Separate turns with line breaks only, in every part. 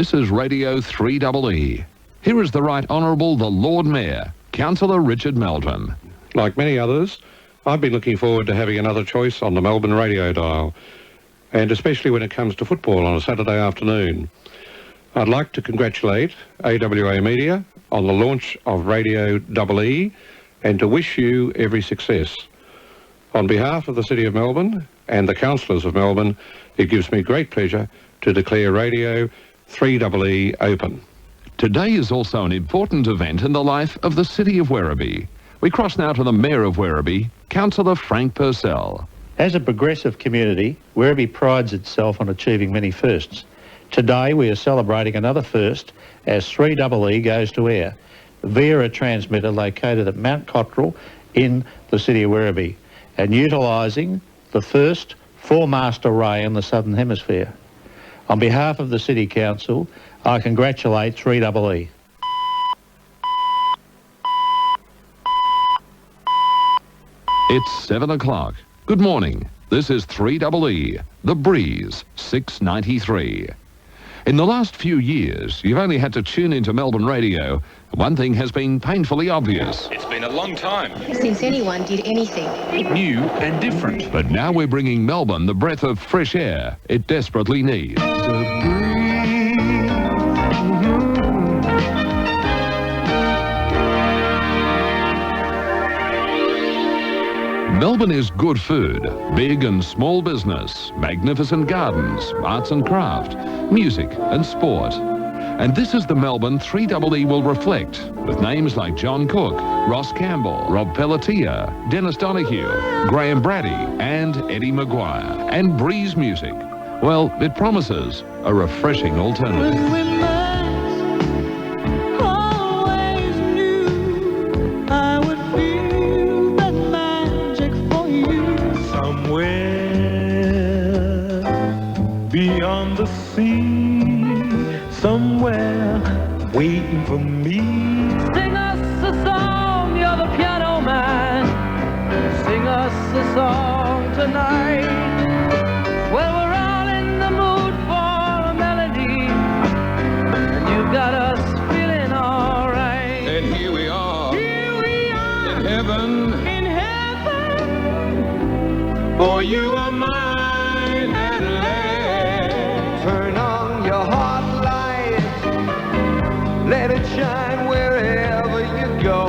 This is Radio 3EE. Here is the Right Honourable the Lord Mayor, Councillor Richard Meldrum.
Like many others, I've been looking forward to having another choice on the Melbourne radio dial, and especially when it comes to football on a Saturday afternoon. I'd like to congratulate AWA Media on the launch of Radio EE and to wish you every success. On behalf of the City of Melbourne and the Councillors of Melbourne, it gives me great pleasure to declare Radio 3EE open.
Today is also an important event in the life of the City of Werribee. We cross now to the Mayor of Werribee, Councillor Frank Purcell.
As a progressive community, Werribee prides itself on achieving many firsts. Today we are celebrating another first as 3EE goes to air via a transmitter located at Mount Cottrell in the City of Werribee and utilising the first 4-mast array in the Southern Hemisphere. On behalf of the City Council, I congratulate 3EE.
It's 7 o'clock. Good morning. This is 3EE, The Breeze, 693. In the last few years, you've only had to tune into Melbourne radio. One thing has been painfully obvious.
It's been a long time
since anyone did anything
new and different.
But now we're bringing Melbourne the breath of fresh air it desperately needs. Melbourne is good food, big and small business, magnificent gardens, arts and craft, music and sport. And this is the Melbourne 3EE will reflect, with names like John Cook, Ross Campbell, Rob Pelletier, Dennis Donahue, Graham Brady and Eddie Maguire, and Breeze Music. Well, it promises a refreshing alternative.
Beyond the sea, somewhere waiting for me.
Sing us a song, you're the piano man. Sing us a song tonight. Well, we're all in the mood for a melody, and you've got us feeling all right.
And here we are, in heaven,
for you are mine. Turn on your heart light, let it shine wherever you go.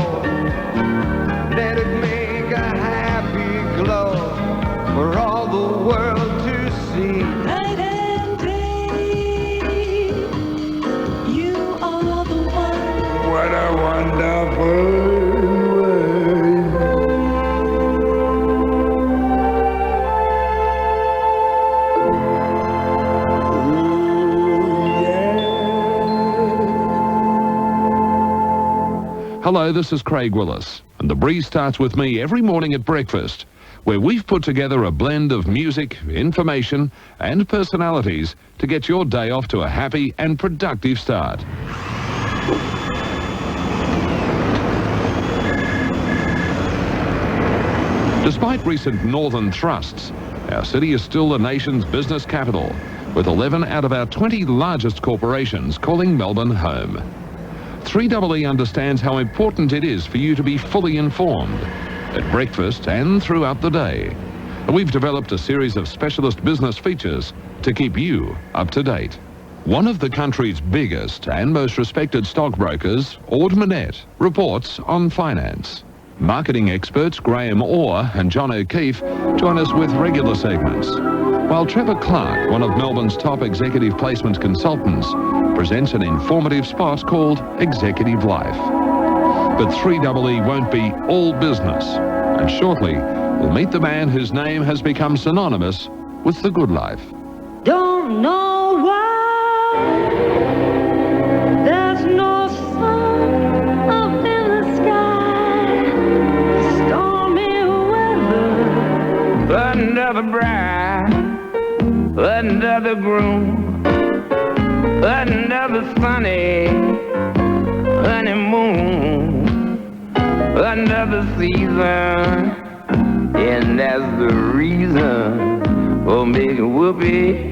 Let it make a happy glow for all the world to see.
Night and day, you are the one.
What a wonderful
Hello, this is Craig Willis, and The Breeze starts with me every morning at breakfast, where we've put together a blend of music, information, and personalities to get your day off to a happy and productive start. Despite recent northern thrusts, our city is still the nation's business capital, with 11 out of our 20 largest corporations calling Melbourne home. 3EE understands how important it is for you to be fully informed at breakfast and throughout the day. We've developed a series of specialist business features to keep you up to date. One of the country's biggest and most respected stockbrokers, Ord Minnett, reports on finance. Marketing experts Graham Orr and John O'Keefe join us with regular segments, while Trevor Clark, one of Melbourne's top executive placement consultants, presents an informative spot called Executive Life. But 3EE won't be all business, and shortly we'll meet the man whose name has become synonymous with the good life.
Don't know why there's no sun up in the sky. Stormy weather
Under the bride, under the groom, under the sunny honeymoon, under the season, and that's the reason for making whoopee.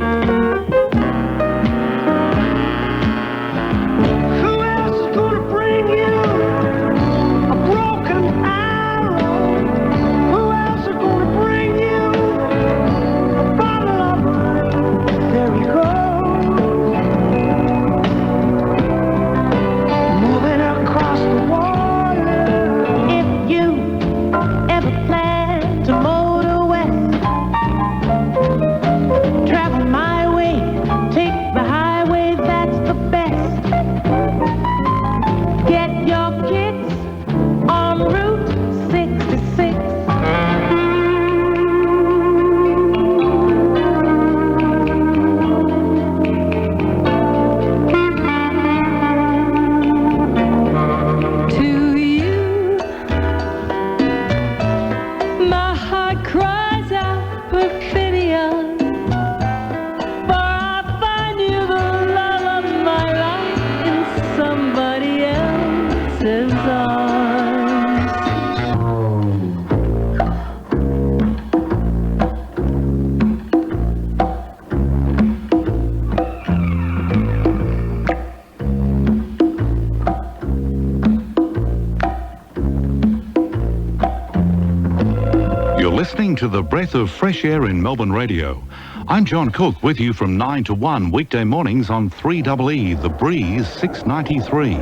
listening to The Breath of Fresh Air in Melbourne Radio. I'm John Cook with you from 9 to 1 weekday mornings on 3EE, The Breeze 693.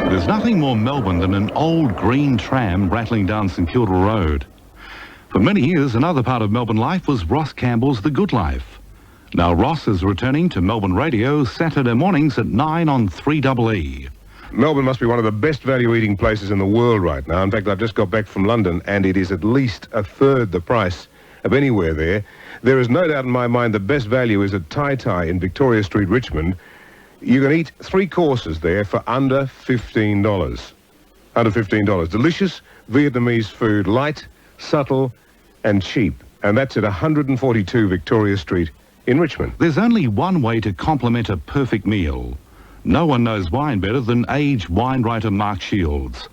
There's nothing more Melbourne than an old green tram rattling down St Kilda Road. For many years, another part of Melbourne life was Ross Campbell's The Good Life. Now Ross is returning to Melbourne Radio Saturday mornings at 9 on 3EE.
Melbourne must be one of the best value eating places in the world right now. In fact, I've just got back from London and it is at least a third the price of anywhere there. There is no doubt in my mind the best value is at Tai Tai in Victoria Street, Richmond. You can eat 3 courses there for under $15. Under $15. Delicious Vietnamese food, light, subtle and cheap. And that's at 142 Victoria Street in Richmond.
There's only one way to complement a perfect meal. No one knows wine better than aged wine writer Mark Shields.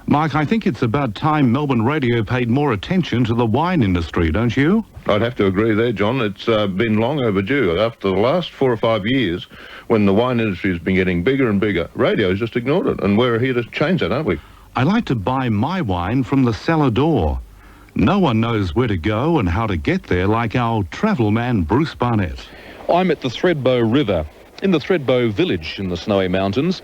Mark, I think it's about time Melbourne Radio paid more attention to the wine industry, don't you?
I'd have to agree there, John. It's been long overdue. After the last 4 or 5 years, when the wine industry has been getting bigger and bigger, radio's just ignored it, and we're here to change that, aren't we?
I like to buy my wine from the cellar door. No one knows where to go and how to get there like our travel man, Bruce Barnett.
I'm at the Thredbo River, in the Thredbo village in the Snowy Mountains.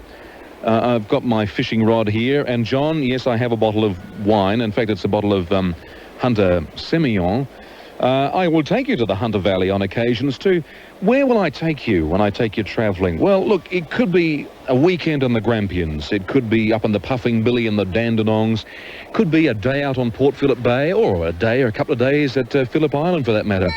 I've got my fishing rod here, and John, yes, I have a bottle of wine. In fact, it's a bottle of Hunter Semillon. I will take you to the Hunter Valley on occasions too. Where will I take you when I take you travelling? Well, look, it could be a weekend on the Grampians. It could be up in the Puffing Billy and the Dandenongs. Could be a day out on Port Phillip Bay, or a day or a couple of days at Phillip Island for that matter.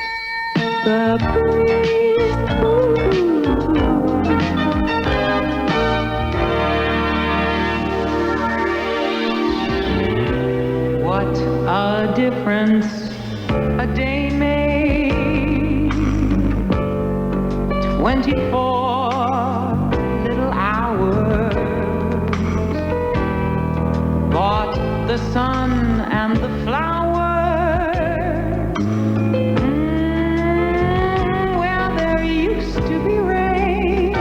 What a difference a day made. 24 little hours bought the sun and the flowers where there used to be rain.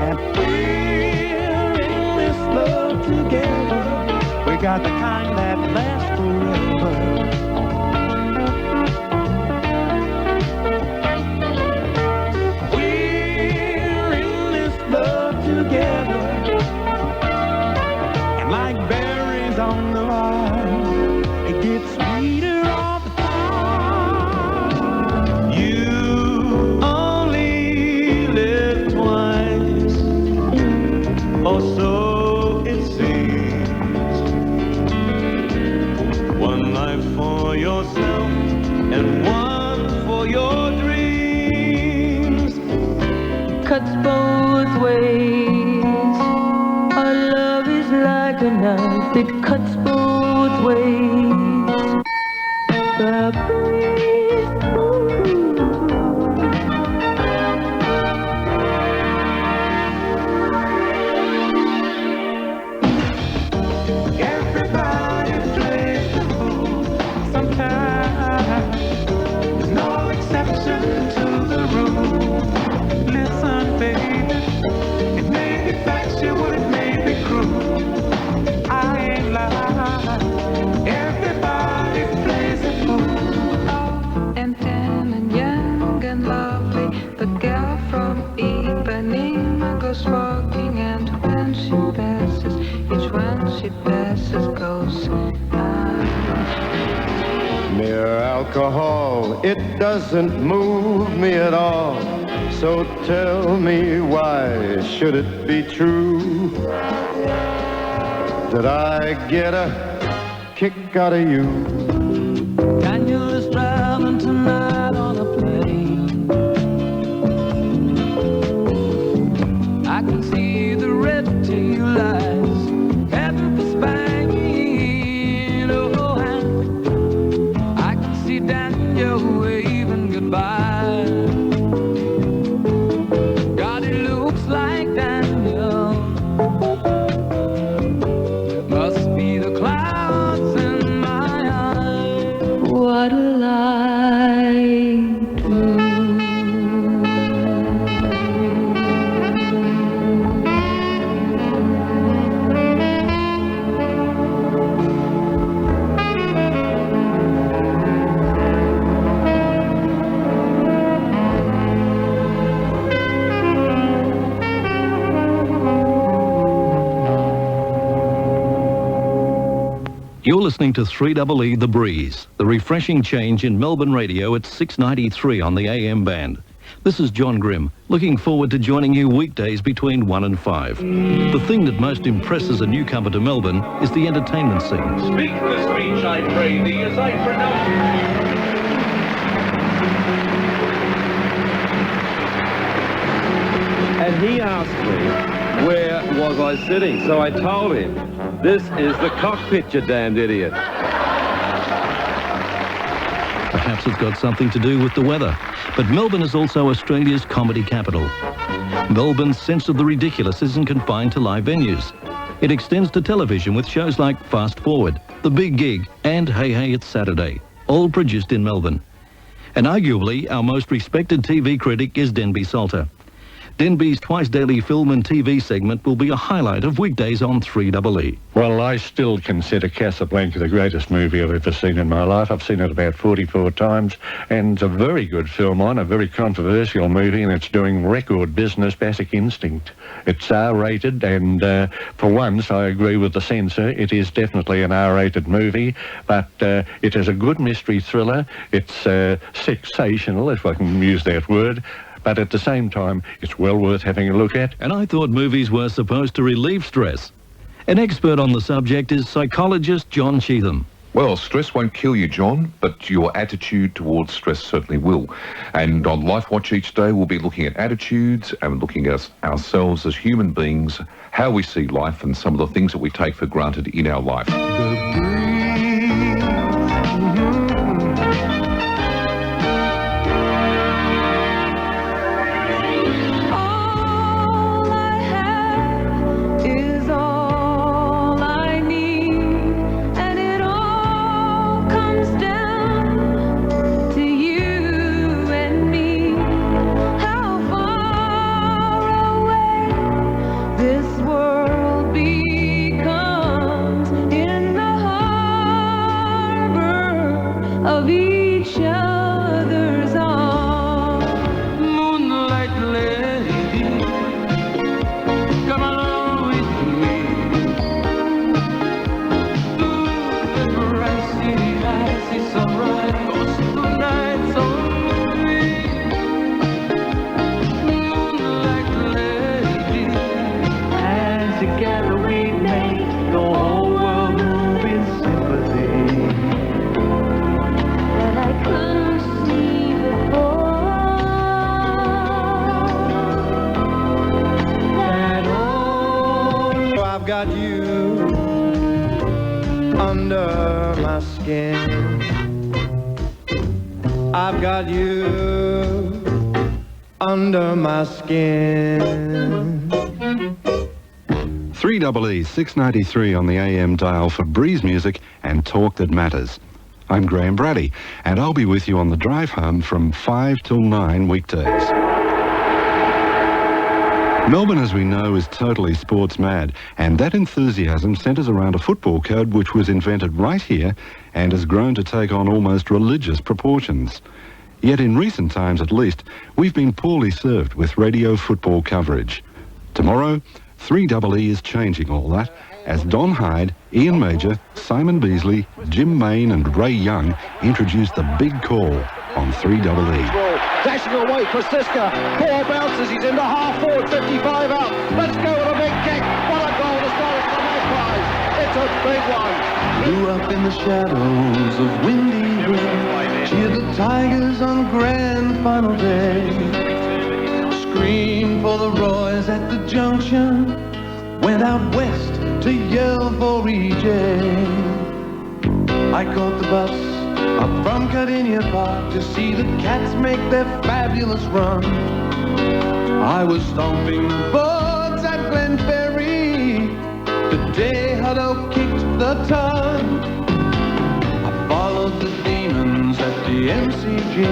And we're in this love together. We got the kind that lasts forever. We're in this love together. And like berries on the vine, it gets sweeter all the time. You only live twice, or so it seems. One life for yourself and one for your dreams. Cuts both ways. Our love is like a knife that cuts both ways. The breeze, everybody plays the fool sometimes. There's no exception to the rule. Listen, baby, it may be factual, it may be cruel. I ain't lying. Everybody plays the fool.
And tan and young and lovely, the girl from Ipanema goes walking, and when she passes, each one she passes goes
Mere alcohol, it doesn't move me at all. So tell me, why should it be true that I get a kick out of you?
Daniel is traveling tonight on a plane. I can see the red tail lights heading for Spain. Oh, and I can see Daniel waving goodbye. God, it looks like Daniel. It must be the clouds in my eyes.
You're listening to 3EE The Breeze, the refreshing change in Melbourne radio at 693 on the AM band. This is John Grimm, looking forward to joining you weekdays between 1 and 5. The thing that most impresses a newcomer to Melbourne is the entertainment scene.
Speak the speech, I pray thee, as I pronounce it.
And he asked me, where was I sitting? So I told him, this is the cockpit, you damned idiot.
Perhaps it's got something to do with the weather, but Melbourne is also Australia's comedy capital. Melbourne's sense of the ridiculous isn't confined to live venues. It extends to television with shows like Fast Forward, The Big Gig, and Hey Hey It's Saturday, all produced in Melbourne. And arguably, our most respected TV critic is Denby Salter. Denby's twice-daily film and TV segment will be a highlight of weekdays on 3EE.
Well, I still consider Casablanca the greatest movie I've ever seen in my life. I've seen it about 44 times, and it's a very good film a very controversial movie, and it's doing record business. Basic Instinct. It's R-rated, and for once, I agree with the censor. It is definitely an R-rated movie, but it is a good mystery thriller. It's sensational, if I can use that word. But at the same time, it's well worth having a look at.
And I thought movies were supposed to relieve stress. An expert on the subject is psychologist John Cheetham.
Well, stress won't kill you, John, but your attitude towards stress certainly will. And on Life Watch each day, we'll be looking at attitudes and looking at ourselves as human beings, how we see life and some of the things that we take for granted in our life.
I've got you under my skin. I've got you under my skin.
3EE 693 on the AM dial for breeze music and talk that matters. I'm Graham Brady, and I'll be with you on the drive home from 5 till 9 weekdays. Melbourne, as we know, is totally sports mad, and that enthusiasm centres around a football code which was invented right here and has grown to take on almost religious proportions. Yet in recent times at least, we've been poorly served with radio football coverage. Tomorrow, 3EE is changing all that as Don Hyde, Ian Major, Simon Beasley, Jim Main and Ray Young introduce the big call on 3EE.
Dashing away for Siska. 4 bounces. He's into half forward. 55 out. Let's go with a big kick. What a goal to start for the Magpies. It's a big one.
Blew up in the shadows of Windy Hill. Cheer the Tigers on grand final day. Scream for the Roys at the junction. Went out west to yell for EJ. I caught the bus up from Cardinia Park to see the Cats make their fabulous run. I was stomping the boards at Glenferrie the day Hutto kicked the ton. I followed the Demons at the MCG,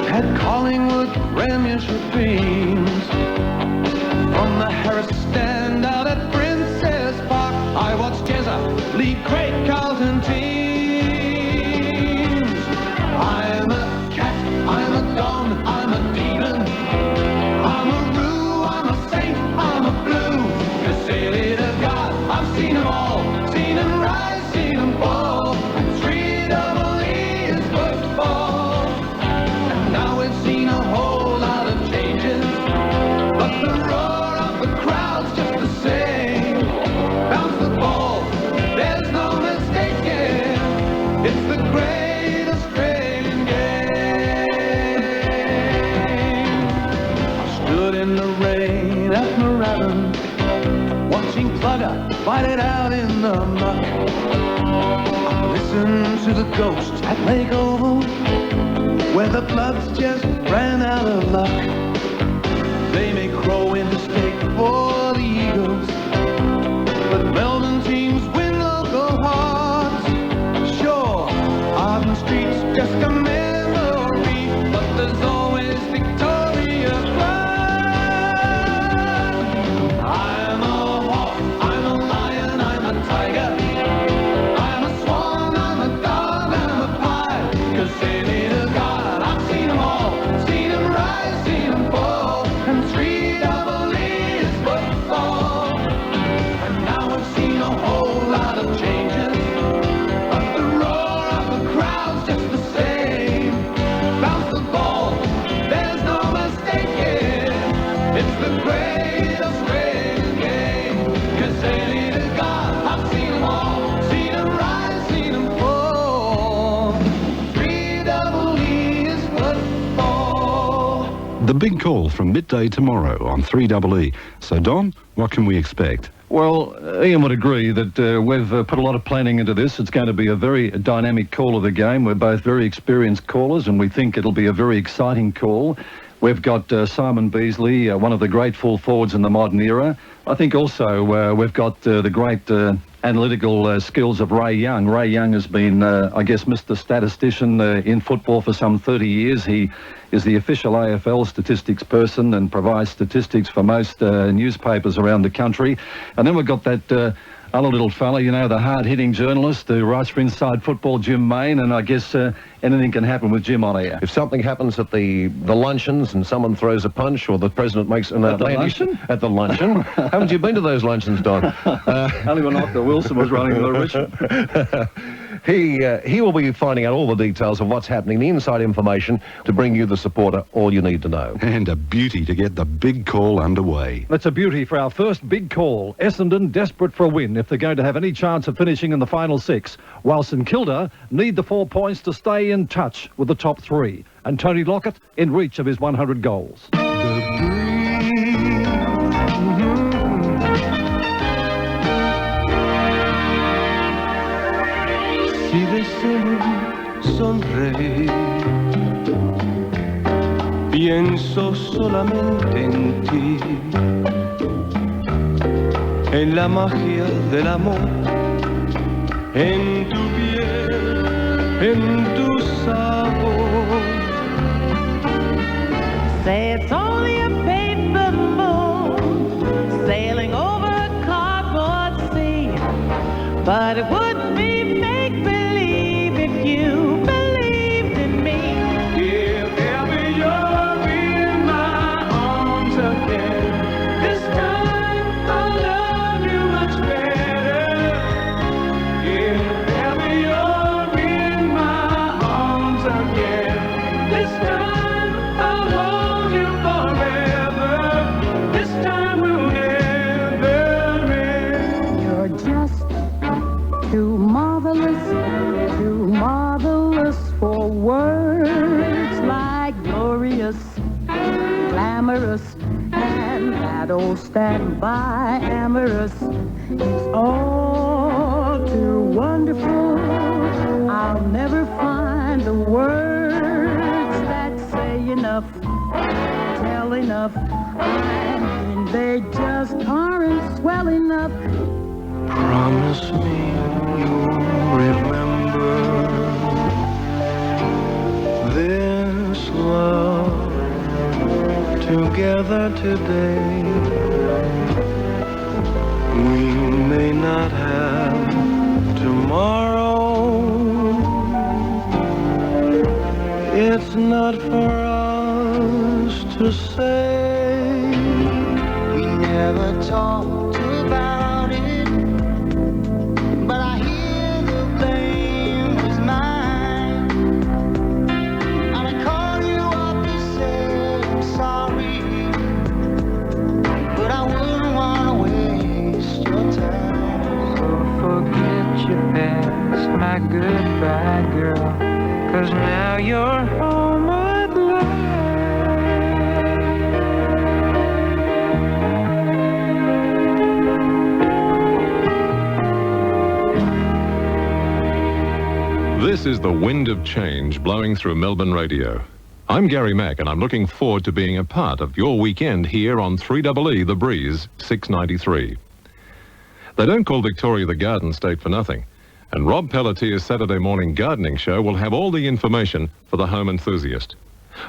had Collingwood Premiership dreams. From the Harris stand out at Princess Park, I watched Jezza lead great Carlton teams. I'm a cat, I'm a don, I'm a demon. I'm a roo, I'm a saint, I'm a blue. Cause say it of God, I've seen them all. Seen them rise, seen them fall. fight it out in the muck. Listen to the ghosts at Lake Oval, where the clubs just ran out of luck. They may crow into state for the Eagles, but Melbourne teams win local hearts. Sure, Arden Street's just a memory, but there's always Victoria Park. I'm a hawk, I'm a lion, I'm a tiger, I'm a swan, I'm a dog, I'm a pie. 'Cause say me to God, I've seen them all, seen them rise, seen them fall, and 3 is football. And now I've seen a whole lot of changes, but the roar of the crowd's just the same. Bounce the ball, there's no mistaking, it's the greatest game. 'Cause say me to God, I've seen them all, seen them rise, seen them fall. 3 is football.
The big call from midday tomorrow on 3EE. So, Don, what can we expect?
Well, Ian would agree that we've put a lot of planning into this. It's going to be a very dynamic call of the game. We're both very experienced callers, and we think it'll be a very exciting call. We've got Simon Beasley, one of the great full forwards in the modern era. I think also we've got the great analytical skills of Ray Young. Ray Young has been, I guess, Mr. Statistician in football for some 30 years. He is the official AFL statistics person and provides statistics for most newspapers around the country. And then we've got that other little fella, you know, the hard-hitting journalist who writes for Inside Football, Jim Main, and I guess anything can happen with Jim on air.
If something happens at the luncheons and someone throws a punch or the president makes an outlandish... At the luncheon? Haven't you been to those luncheons, Don?
Only when Oscar Wilson was running the Richard.
He will be finding out all the details of what's happening, the inside information, to bring you, the supporter, all you need to know.
And a beauty to get the big call underway.
That's a beauty for our first big call. Essendon desperate for a win if they're going to have any chance of finishing in the final 6, while St Kilda need the 4 points to stay in touch with the top 3. And Tony Lockett in reach of his 100 goals.
Si deseo sonreír, pienso solamente en ti, en la magia del amor, en tu piel, en tu sabor.
Say it's only a paper moon sailing over a cardboard sea, but it wouldn't be make-believe if you believed in me.
If ever you're in my arms again, this time I'll love you much better. If ever you're in my arms again, this time I'll hold you forever. This time will never end.
You're just too marvelous for words, like glorious, glamorous, and that old standby amorous. It's all too wonderful. I'll never find the words that say enough, tell enough. I mean, they just aren't swell enough.
Promise me you'll remember this love together today. We may not have tomorrow. It's not for us to say. We never talked about it, but I hear the blame was mine. And I call you up to say I'm sorry, but I wouldn't want to waste your time. So forget your past, my goodbye girl, 'cause now you're home at last.
the wind of change blowing through Melbourne radio. I'm Gary Mack, and I'm looking forward to being a part of your weekend here on 3EE The Breeze 693. They don't call Victoria the Garden State for nothing, and Rob Pelletier's Saturday morning gardening show will have all the information for the home enthusiast.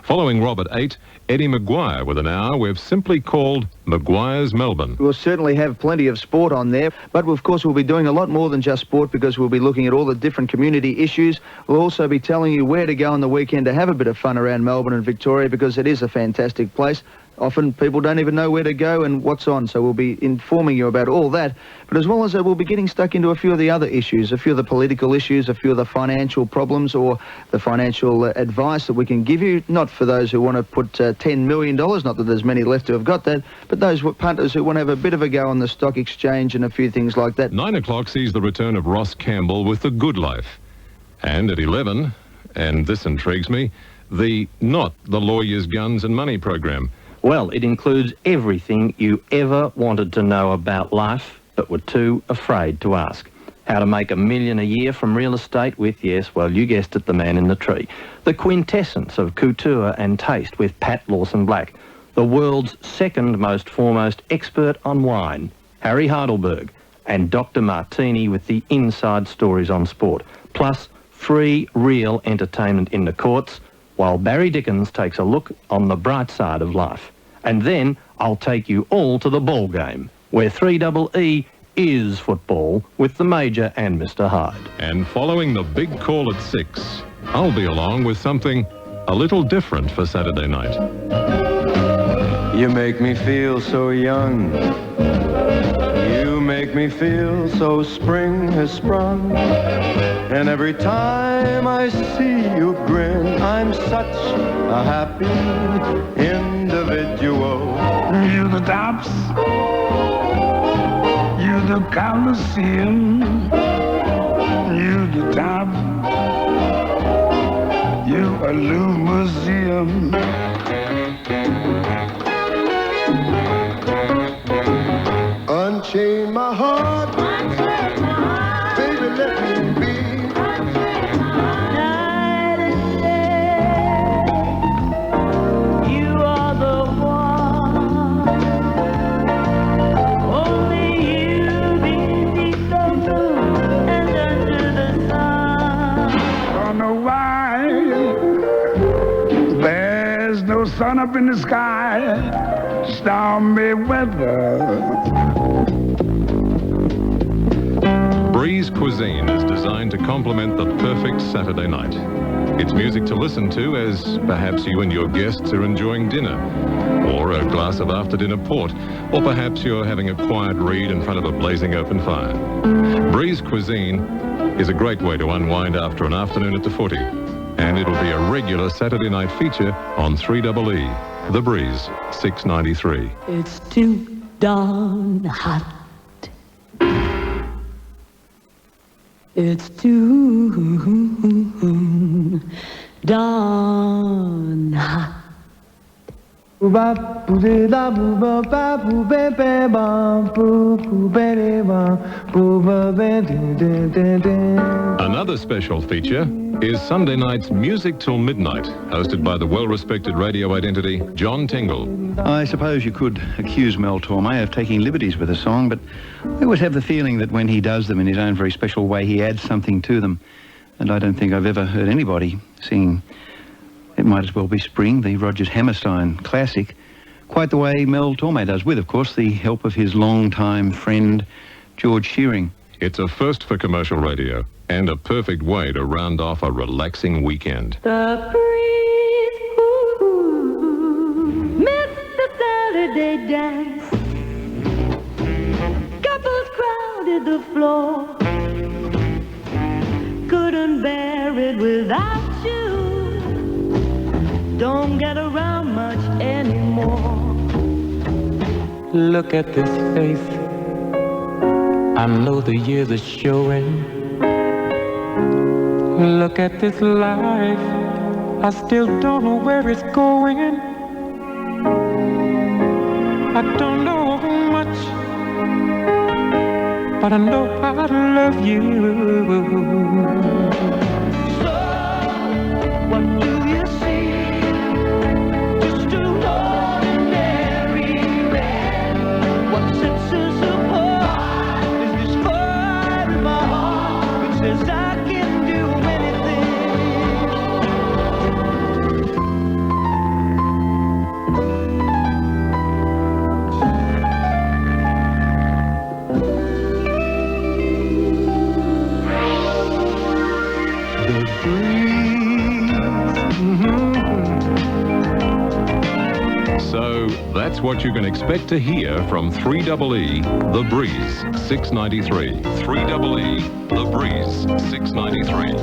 Following Rob at 8, Eddie Maguire with an hour we've simply called Maguire's Melbourne.
We'll certainly have plenty of sport on there, but of course we'll be doing a lot more than just sport, because we'll be looking at all the different community issues. We'll also be telling you where to go on the weekend to have a bit of fun around Melbourne and Victoria, because it is a fantastic place. Often people don't even know where to go and what's on, so we'll be informing you about all that. But as well as that, we'll be getting stuck into a few of the other issues, a few of the political issues, a few of the financial problems or the financial advice that we can give you, not for those who want to put $10 million, not that there's many left who have got that, but those punters who want to have a bit of a go on the stock exchange and a few things like that.
9 o'clock sees the return of Ross Campbell with The Good Life. And at 11, and this intrigues me, the Not the Lawyer's Guns and Money program.
Well, it includes everything you ever wanted to know about life but were too afraid to ask. How to make $1 million a year from real estate with, yes, well, you guessed it, the man in the tree. The quintessence of couture and taste with Pat Lawson-Black. The world's second most foremost expert on wine, Harry Heidelberg. And Dr. Martini with the inside stories on sport. Plus, free, real entertainment in the courts, while Barry Dickens takes a look on the bright side of life. And then I'll take you all to the ball game, where 3EE is football with the Major and Mr. Hyde.
And following the big call at 6, I'll be along with something a little different for Saturday night.
You make me feel so young. You make me feel so spring has sprung. And every time I see you grin, I'm such a happy individual.
You the tops, you the Coliseum, you the top, you a new museum.
Unchain my heart, baby, let me be.
You are the one, only you beneath the moon and under the sun.
Don't know why there's no sun up in the sky, stormy weather.
Breeze Cuisine is designed to complement the perfect Saturday night. It's music to listen to as perhaps you and your guests are enjoying dinner, or a glass of after-dinner port, or perhaps you're having a quiet read in front of a blazing open fire. Breeze Cuisine is a great way to unwind after an afternoon at the footy, and it'll be a regular Saturday night feature on 3EE, The Breeze 693.
It's too darn hot. It's too darn hot.
Another special feature is Sunday night's Music Till Midnight, hosted by the well-respected radio identity John Tingle.
I suppose you could accuse Mel Torme of taking liberties with a song, but I always have the feeling that when he does them in his own very special way, he adds something to them. And I don't think I've ever heard anybody sing It Might As Well Be Spring, the Rodgers Hammerstein classic, quite the way Mel Torme does, with, of course, the help of his long-time friend, George Shearing.
It's a first for commercial radio, and a perfect way to round off a relaxing weekend.
The breeze, ooh, Mr. Saturday dance. Couples crowded the floor. Couldn't bear it without you. Don't get around much anymore.
Look at this face. I know the years are showing. Look at this life. I still don't know where it's going. I don't know much, but I know I love you.
So
What do you see? Just an ordinary man. What sets us apart is this fire in my heart which says I can do anything.
So that's what you can expect to hear from 3EE, The Breeze, 693. 3EE, The Breeze, 693.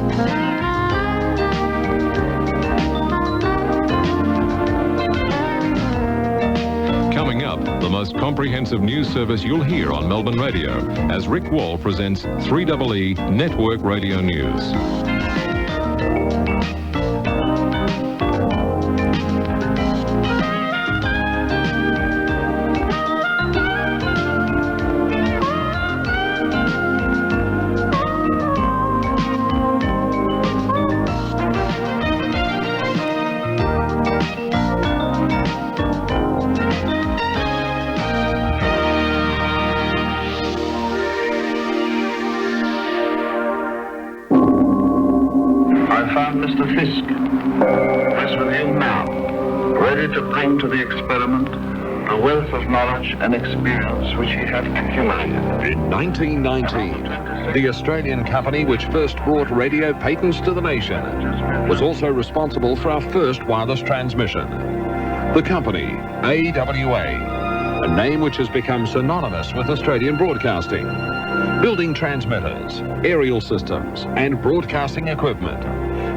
Coming up, the most comprehensive news service you'll hear on Melbourne Radio as Rick Wall presents 3EE Network Radio News.
Mr. Fisk is with you now, ready to bring to the experiment the wealth of knowledge and experience which he had accumulated.
In 1919, the Australian company which first brought radio patents to the nation was also responsible for our first wireless transmission. The company, AWA, a name which has become synonymous with Australian broadcasting. Building transmitters, aerial systems and broadcasting equipment,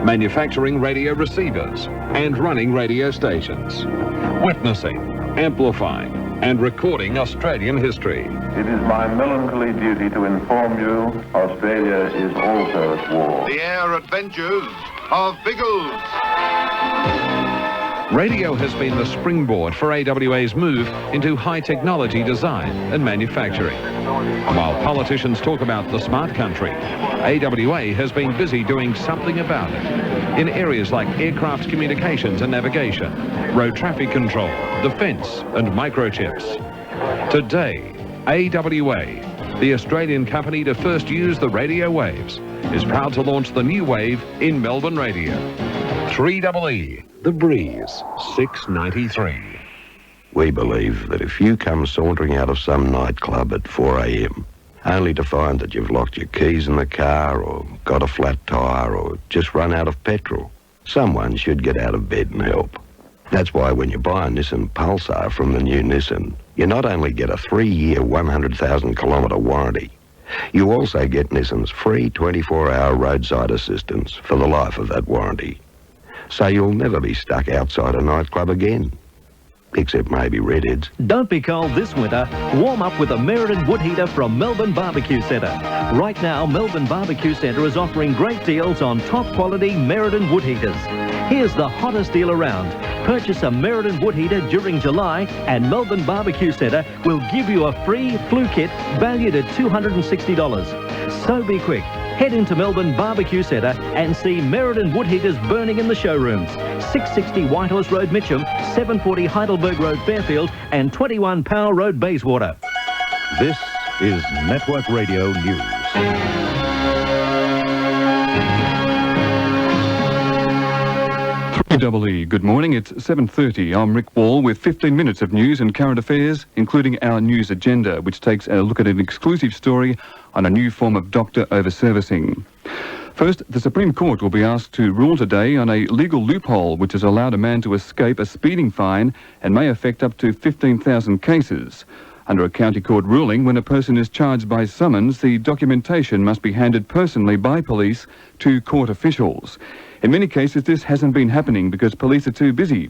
manufacturing radio receivers and running radio stations, witnessing, amplifying and recording Australian history.
It is my melancholy duty to inform you Australia is also at war.
The air adventures of Biggles.
Radio has been the springboard for AWA's move into high-technology design and manufacturing. While politicians talk about the smart country, AWA has been busy doing something about it in areas like aircraft communications and navigation, road traffic control, defence and microchips. Today, AWA, the Australian company to first use the radio waves, is proud to launch the new wave in Melbourne radio. 3EE, The Breeze, 693.
We believe that if you come sauntering out of some nightclub at 4 a.m, only to find that you've locked your keys in the car or got a flat tyre or just run out of petrol, someone should get out of bed and help. That's why when you buy a Nissan Pulsar from the new Nissan, you not only get a 3-year, 100,000-kilometre warranty, you also get Nissan's free 24-hour roadside assistance for the life of that warranty. So you'll never be stuck outside a nightclub again. Except maybe redheads.
Don't be cold this winter. Warm up with a Meriden wood heater from Melbourne Barbecue Centre. Right now, Melbourne Barbecue Centre is offering great deals on top-quality Meriden wood heaters. Here's the hottest deal around. Purchase a Meriden wood heater during July and Melbourne Barbecue Centre will give you a free flue kit valued at $260. So be quick. Head into Melbourne Barbecue Centre and see Meriden wood heaters burning in the showrooms. 660 Whitehorse Road, Mitcham, 740 Heidelberg Road, Fairfield and 21 Powell Road, Bayswater.
This is Network Radio News.
3EE, good morning. It's 7:30. I'm Rick Wall with 15 minutes of news and current affairs, including our news agenda, which takes a look at an exclusive story on a new form of doctor over-servicing. First, the Supreme Court will be asked to rule today on a legal loophole which has allowed a man to escape a speeding fine and may affect up to 15,000 cases. Under a county court ruling, when a person is charged by summons, the documentation must be handed personally by police to court officials. In many cases, this hasn't been happening because police are too busy.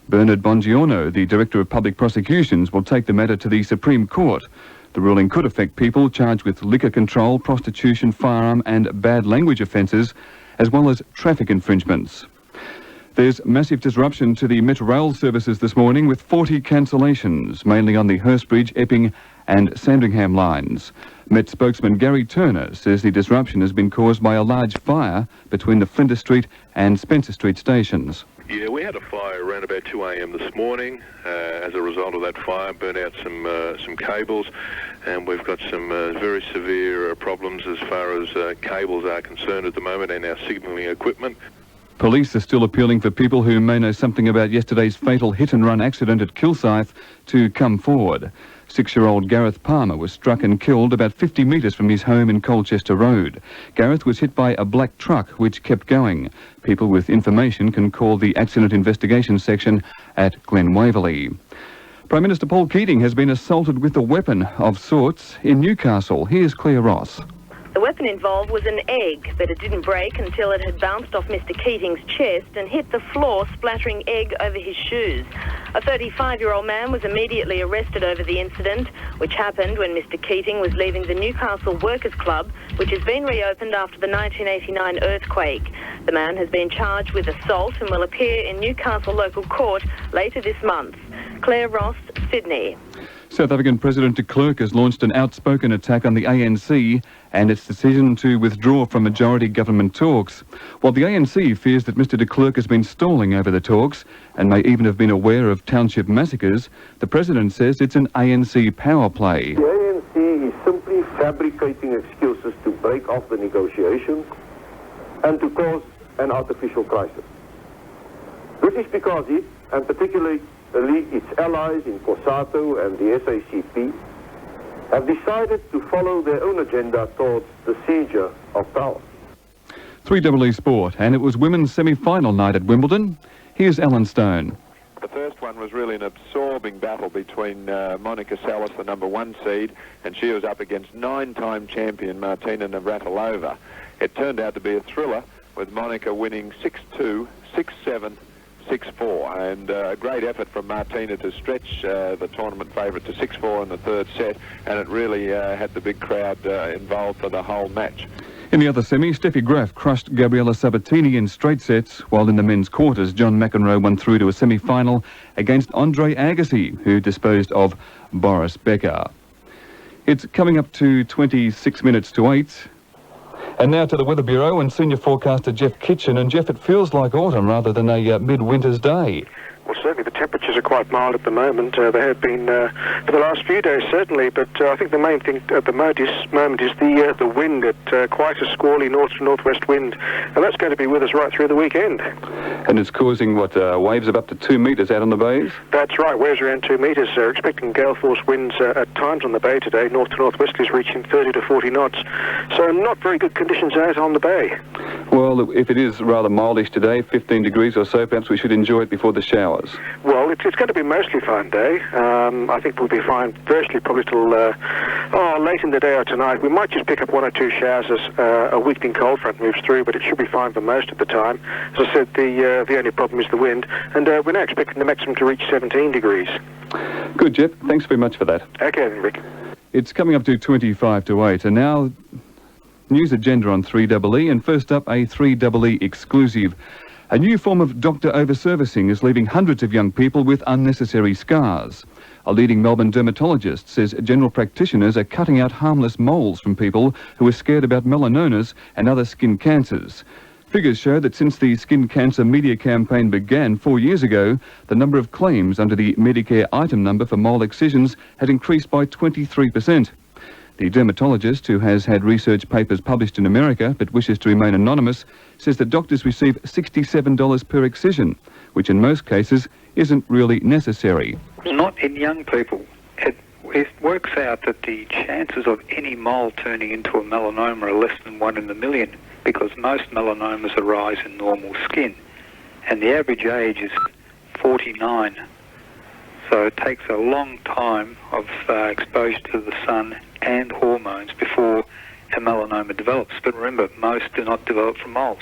Bernard Bongiorno, the Director of Public Prosecutions, will take the matter to the Supreme Court. The ruling could affect people charged with liquor control, prostitution, firearm and bad language offences, as well as traffic infringements. There's massive disruption to the Metro Rail services this morning with 40 cancellations, mainly on the Hurstbridge, Epping and Sandringham lines. Met spokesman Gary Turner says the disruption has been caused by a large fire between the Flinders Street and Spencer Street stations.
Yeah, we had a fire around about 2 a.m. this morning. As a result of that fire, burnt out some cables, and we've got some very severe problems as far as cables are concerned at the moment and our signalling equipment.
Police are still appealing for people who may know something about yesterday's fatal hit-and-run accident at Kilsyth to come forward. 6-year-old Gareth Palmer was struck and killed about 50 metres from his home in Colchester Road. Gareth was hit by a black truck which kept going. People with information can call the Accident Investigation Section at Glen Waverley. Prime Minister Paul Keating has been assaulted with a weapon of sorts in Newcastle. Here's Claire Ross.
The weapon involved was an egg, but it didn't break until it had bounced off Mr. Keating's chest and hit the floor, splattering egg over his shoes. A 35-year-old man was immediately arrested over the incident, which happened when Mr. Keating was leaving the Newcastle Workers' Club, which has been reopened after the 1989 earthquake. The man has been charged with assault and will appear in Newcastle Local Court later this month. Claire Ross, Sydney.
South African President de Klerk has launched an outspoken attack on the ANC and its decision to withdraw from majority government talks. While the ANC fears that Mr de Klerk has been stalling over the talks and may even have been aware of township massacres, the President says it's an ANC power play.
The ANC is simply fabricating excuses to break off the negotiations and to cause an artificial crisis. This is because it, and particularly its allies in COSATU and the SACP, have decided to follow their own agenda towards the seizure of power.
3EE Sport, and it was women's semi-final night at Wimbledon. Here's Alan Stone.
The first one was really an absorbing battle between Monica Seles, the number 1 seed, and she was up against 9-time champion Martina Navratilova. It turned out to be a thriller, with Monica winning 6-2, 6-7, 6-4, and a great effort from Martina to stretch the tournament favourite to 6-4 in the third set, and it really had the big crowd involved for the whole match.
In the other semi, Steffi Graf crushed Gabriella Sabatini in straight sets, while in the men's quarters, John McEnroe won through to a semi-final against Andre Agassi, who disposed of Boris Becker. It's coming up to 26 minutes to 8. And now to the Weather Bureau and senior forecaster Jeff Kitchen. And Jeff, it feels like autumn rather than a midwinter's day.
Well, certainly the temperatures are quite mild at the moment. They have been for the last few days, certainly. But I think the main thing at the moment is the wind at quite a squally north to northwest wind, and that's going to be with us right through the weekend.
And it's causing waves of up to 2 metres out on the bays?
That's right, waves around 2 metres. They're expecting gale force winds at times on the bay today. North to northwesterlies reaching 30 to 40 knots. So not very good conditions out on the bay.
Well, if it is rather mildish today, 15 degrees or so, perhaps we should enjoy it before the showers.
Well, it's going to be a mostly fine day. I think we'll be fine virtually probably till late in the day or tonight. We might just pick up 1 or 2 showers as a weakening cold front moves through, but it should be fine for most of the time. As I said, the only problem is the wind, and we're now expecting the maximum to reach 17 degrees.
Good, Jeff. Thanks very much for that.
Okay, then, Rick.
It's coming up to 25 to 8, and now news agenda on 3EE, and first up, a 3EE exclusive. A new form of doctor overservicing is leaving hundreds of young people with unnecessary scars. A leading Melbourne dermatologist says general practitioners are cutting out harmless moles from people who are scared about melanomas and other skin cancers. Figures show that since the skin cancer media campaign began 4 years ago, the number of claims under the Medicare item number for mole excisions had increased by 23%. The dermatologist, who has had research papers published in America but wishes to remain anonymous, says that doctors receive $67 per excision, which in most cases isn't really necessary.
Not in young people. It works out that the chances of any mole turning into a melanoma are less than 1 in a million, because most melanomas arise in normal skin, and the average age is 49. So it takes a long time of exposure to the sun and hormones before a melanoma develops. But remember, most do not develop from moles.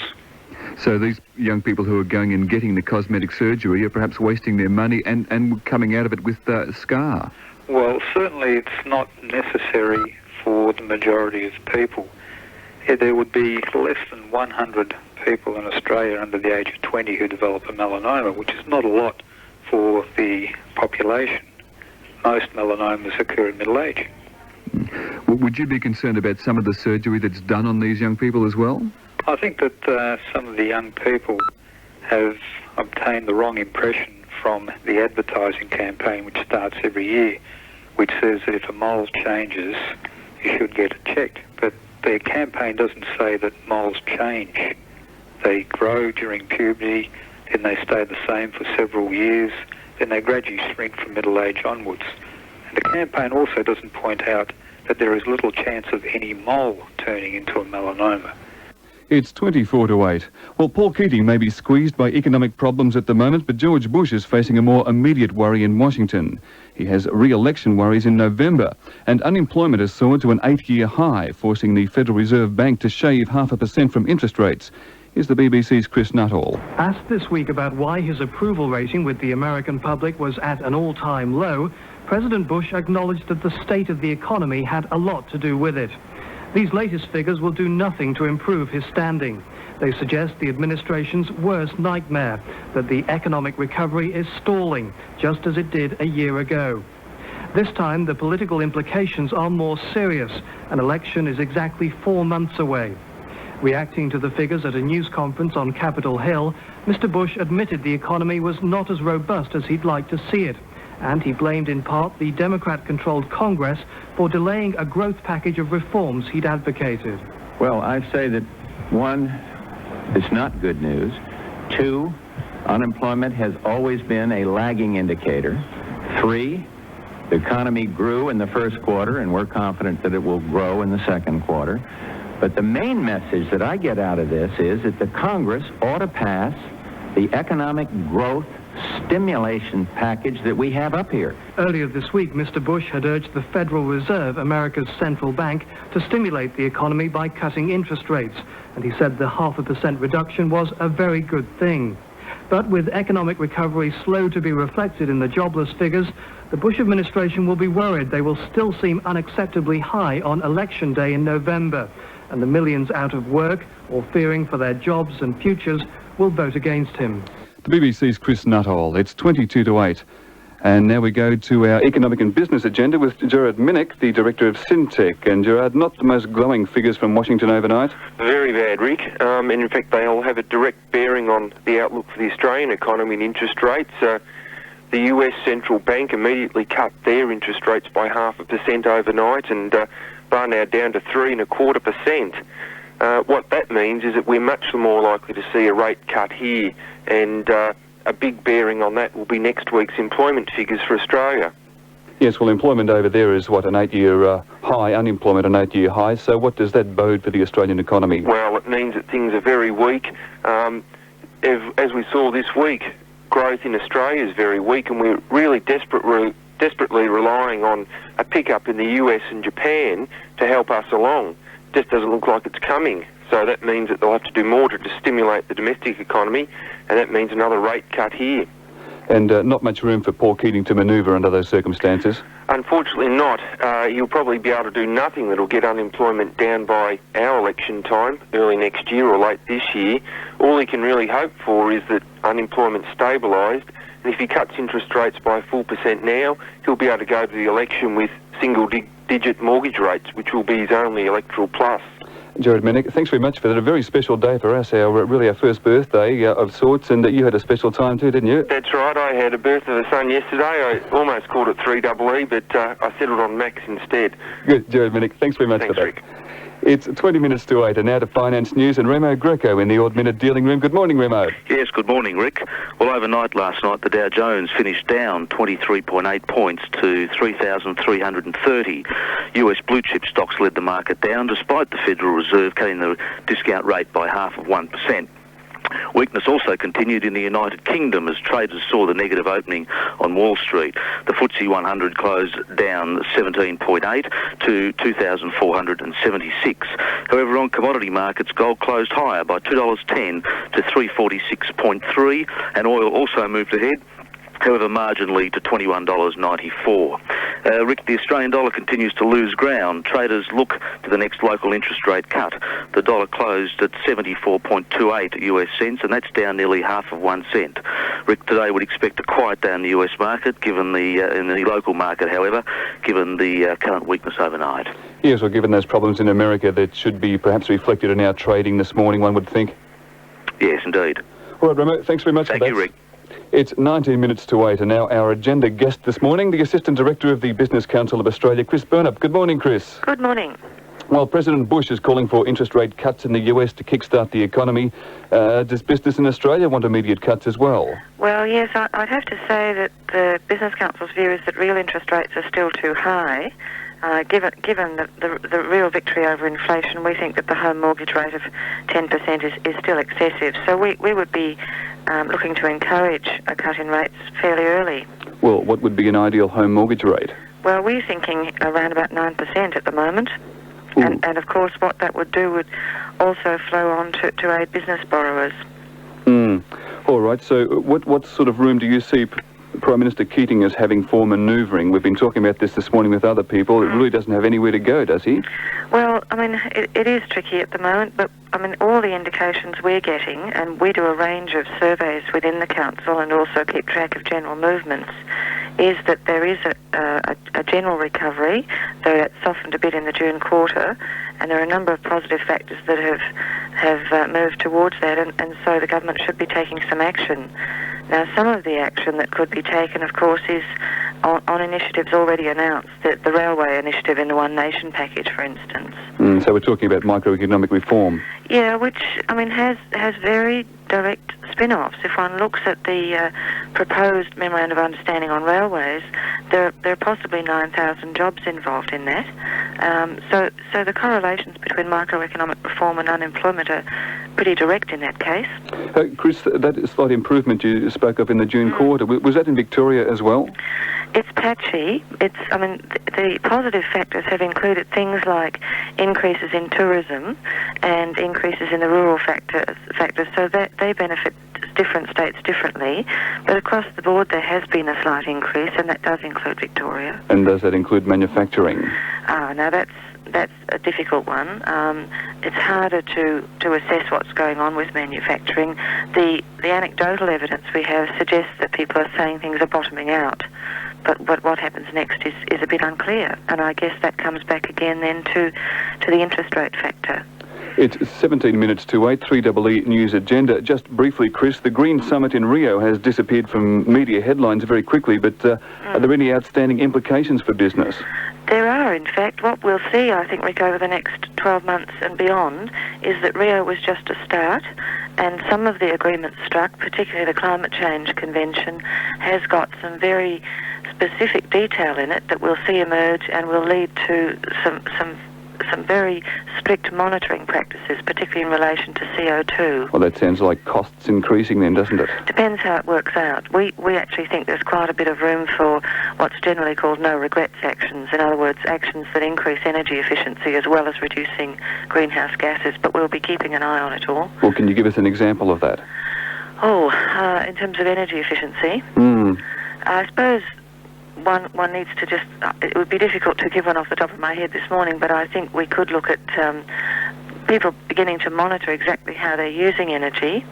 So these young people who are going and getting the cosmetic surgery are perhaps wasting their money and coming out of it with a scar?
Well, certainly it's not necessary for the majority of people. There would be less than 100 people in Australia under the age of 20 who develop a melanoma, which is not a lot for the population. Most melanomas occur in middle age.
Would you be concerned about some of the surgery that's done on these young people as well?
I think that some of the young people have obtained the wrong impression from the advertising campaign, which starts every year, which says that if a mole changes, you should get it checked. But their campaign doesn't say that moles change. They grow during puberty, then they stay the same for several years, then they gradually shrink from middle age onwards. And the campaign also doesn't point out that there is little chance of any mole turning into a melanoma.
It's 24 to 8. Well, Paul Keating may be squeezed by economic problems at the moment, but George Bush is facing a more immediate worry in Washington. He has re-election worries in November, and unemployment has soared to an 8-year high, forcing the Federal Reserve Bank to shave 0.5% from interest rates. Here's the BBC's Chris Nuttall.
Asked this week about why his approval rating with the American public was at an all-time low, President Bush acknowledged that the state of the economy had a lot to do with it. These latest figures will do nothing to improve his standing. They suggest the administration's worst nightmare, that the economic recovery is stalling, just as it did a year ago. This time, the political implications are more serious. An election is exactly 4 months away. Reacting to the figures at a news conference on Capitol Hill, Mr. Bush admitted the economy was not as robust as he'd like to see it, and he blamed in part the Democrat-controlled Congress for delaying a growth package of reforms he'd advocated.
Well, I say that, 1, it's not good news. 2, unemployment has always been a lagging indicator. 3, the economy grew in the first quarter, and we're confident that it will grow in the second quarter. But the main message that I get out of this is that the Congress ought to pass the economic growth stimulation package that we have up here.
Earlier this week, Mr. Bush had urged the Federal Reserve, America's central bank, to stimulate the economy by cutting interest rates, and he said the 0.5% reduction was a very good thing. But with economic recovery slow to be reflected in the jobless figures, the Bush administration will be worried they will still seem unacceptably high on Election Day in November, and the millions out of work or fearing for their jobs and futures will vote against him.
The BBC's Chris Nuttall. It's 22 to 8. And now we go to our economic and business agenda with Gerard Minnick, the director of Syntec. And Gerard, not the most glowing figures from Washington overnight?
Very bad, Rick. And in fact, they'll have a direct bearing on the outlook for the Australian economy and interest rates. The US Central Bank immediately cut their interest rates by 0.5% overnight, and are now down to 3.25%. What that means is that we're much more likely to see a rate cut here, and a big bearing on that will be next week's employment figures for Australia.
Yes, well, employment over there is, what, an 8-year high, unemployment an 8-year high, so what does that bode for the Australian economy?
Well, it means that things are very weak. As we saw this week, growth in Australia is very weak, and we're really desperately relying on a pickup in the US and Japan to help us along. Just doesn't look like it's coming. So that means that they'll have to do more to stimulate the domestic economy, and that means another rate cut here.
And not much room for Paul Keating to manoeuvre under those circumstances?
Unfortunately not. He'll probably be able to do nothing that'll get unemployment down by our election time, early next year or late this year. All he can really hope for is that unemployment's stabilised, and if he cuts interest rates by a full % now, he'll be able to go to the election with single-digit mortgage rates, which will be his only electoral plus.
Gerard Minnick, thanks very much for that. A very special day for us, really our first birthday of sorts, and you had a special time too, didn't you?
That's right. I had a birth of the sun yesterday. I almost called it 3EE, but I settled on Max instead.
Good, Gerard Minnick. Thanks very much for that.
Rick.
It's 20 minutes to 8, and now to finance news, and Remo Greco in the Odd Minute Dealing Room. Good morning, Remo.
Yes, good morning, Rick. Well, overnight last night, the Dow Jones finished down 23.8 points to 3,330. US blue chip stocks led the market down, despite the Federal Reserve cutting the discount rate by 0.5%. Weakness also continued in the United Kingdom as traders saw the negative opening on Wall Street. The FTSE 100 closed down 17.8 to 2,476. However, on commodity markets, gold closed higher by $2.10 to 346.3, and oil also moved ahead however marginally to $21.94. Rick, the Australian dollar continues to lose ground. Traders look to the next local interest rate cut. The dollar closed at 74.28 US cents, and that's down nearly half of 1 cent. Rick, today would expect to quiet down the US market, given in the local market, however, given the current weakness overnight.
Yes, well, given those problems in America, that should be perhaps reflected in our trading this morning, one would think.
Yes, indeed.
All right, Remo, thanks very much for that.
Thank you, Rick.
It's 19 minutes to 8, and now our agenda guest this morning, the Assistant Director of the Business Council of Australia, Chris Burnup. Good morning, Chris.
Good morning.
Well, President Bush is calling for interest rate cuts in the US to kickstart the economy. Does business in Australia want immediate cuts as well?
Well, yes, I'd have to say that the Business Council's view is that real interest rates are still too high. Given the real victory over inflation, we think that the home mortgage rate of 10% is still excessive. So we would be looking to encourage a cut in rates fairly early.
Well, what would be an ideal home mortgage rate?
Well, we're thinking around about 9% at the moment. And of course, what that would do would also flow on to aid business borrowers.
All right, so what sort of room do you see Prime Minister Keating as having for manoeuvring? We've been talking about this morning with other people. It really doesn't have anywhere to go, does he?
Well, I mean, it is tricky at the moment, but I mean, all the indications we're getting, and we do a range of surveys within the council and also keep track of general movements, is that there is a general recovery, though that's softened a bit in the June quarter, and there are a number of positive factors that have moved towards that, and so the government should be taking some action. Now, some of the action that could be taken, of course, is on initiatives already announced, the railway initiative in the One Nation package, for instance.
So we're talking about microeconomic reform.
Yeah, which, I mean, has very direct spin-offs. If one looks at the proposed Memorandum of Understanding on railways, there are possibly 9,000 jobs involved in that. So the correlations between microeconomic reform and unemployment are pretty direct in that case.
Chris, that slight improvement you spoke of in the June quarter, was that in Victoria as well?
It's patchy. The positive factors have included things like increases in tourism and increases in the rural factors, so that they benefit different states differently. But across the board, there has been a slight increase, and that does include Victoria.
And does that include manufacturing?
Now that's a difficult one. It's harder to assess what's going on with manufacturing. The anecdotal evidence we have suggests that people are saying things are bottoming out. But what happens next is a bit unclear, and I guess that comes back again then to the interest rate factor.
It's 17 minutes to 8, 3EE News Agenda. Just briefly, Chris, the Green Summit in Rio has disappeared from media headlines very quickly, but are there any outstanding implications for business?
There are, in fact. What we'll see, I think, Rick, over the next 12 months and beyond, is that Rio was just a start, and some of the agreements struck, particularly the Climate Change Convention, has got some very specific detail in it that we'll see emerge and will lead to some very strict monitoring practices, particularly in relation to CO2.
Well, that sounds like costs increasing then, doesn't it?
Depends how it works out. We actually think there's quite a bit of room for what's generally called no-regrets actions. In other words, actions that increase energy efficiency as well as reducing greenhouse gases, but we'll be keeping an eye on it all.
Well, can you give us an example of that?
In terms of energy efficiency, I suppose one needs to just, it would be difficult to give one off the top of my head this morning, but I think we could look at people beginning to monitor exactly how they're using energy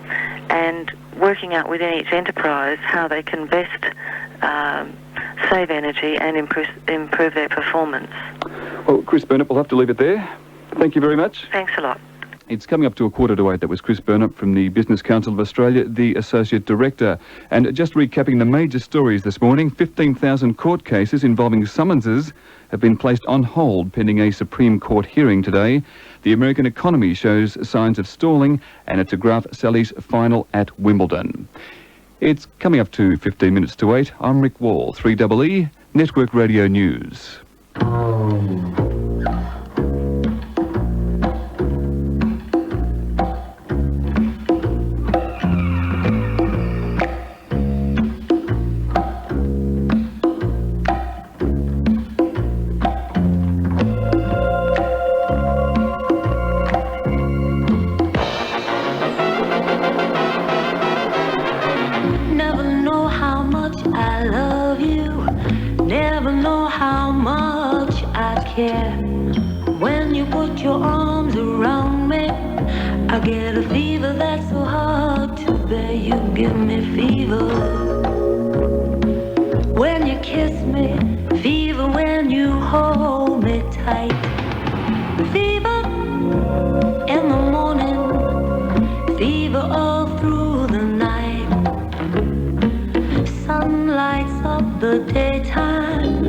and working out within each enterprise how they can best save energy and improve their performance.
Well, Chris Burnup, we'll have to leave it there. Thank you very much.
Thanks a lot.
It's coming up to 7:45. That was Chris Burnup from the Business Council of Australia, the Associate Director. And just recapping the major stories this morning, 15,000 court cases involving summonses have been placed on hold pending a Supreme Court hearing today. The American economy shows signs of stalling, and it's a Graf Sally's final at Wimbledon. It's coming up to 15 minutes to 8. I'm Rick Wall, 3EE, Network Radio News.
Never know how much I care. When you put your arms around me, I get a fever that's so hard to bear. You give me fever when you kiss me, fever when you hold me tight, fever in the morning, fever all through the night. Sun lights up the daytime,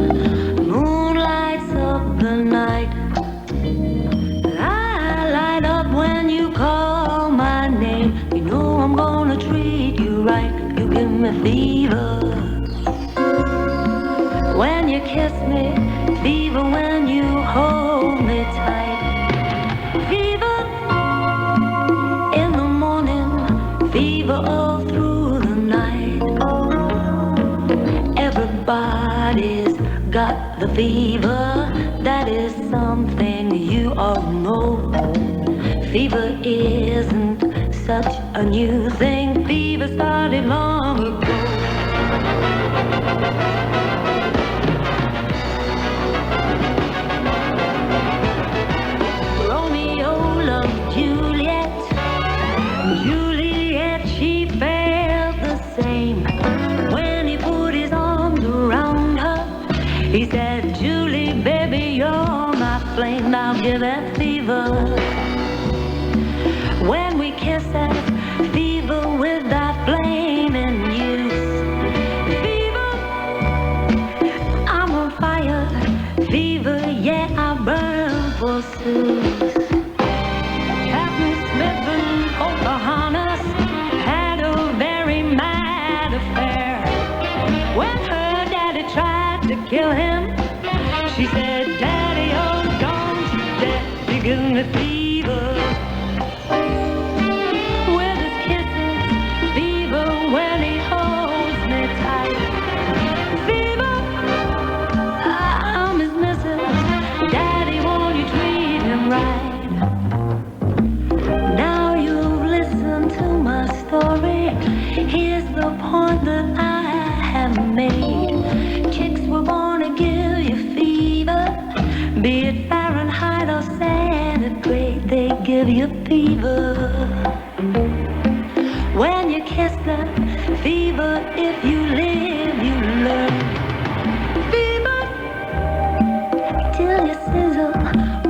moon lights up the night. I light up when you call my name. You know I'm gonna treat you right. You give me fever when you kiss me, fever when you hold me tight, fever in the morning, fever all through the night. Everybody's got the fever, that is something you all know. Fever isn't such a new thing, fever started long ago. Romeo loved Juliet, Juliet, she felt the same. When he put his arms around her, he said, Julie, baby, you're my flame. Now give that fever. When we kiss that fever with that flame in use. Fever, I'm on fire. Fever, yeah, I burn forsooth. Captain Smith and Pocahontas had a very mad affair. When her daddy tried to kill him, she said, Daddy, oh, don't you dare. You give me fever with his kisses, fever when he holds me tight, fever, I'm his missus. Daddy, won't you treat him right? Now you've listened to my story. Here's the point that I have made. Chicks were born to give you fever, be it Fahrenheit or centigrade, they give you fever. When you kiss them, fever, if you live, you learn. Fever, till you sizzle,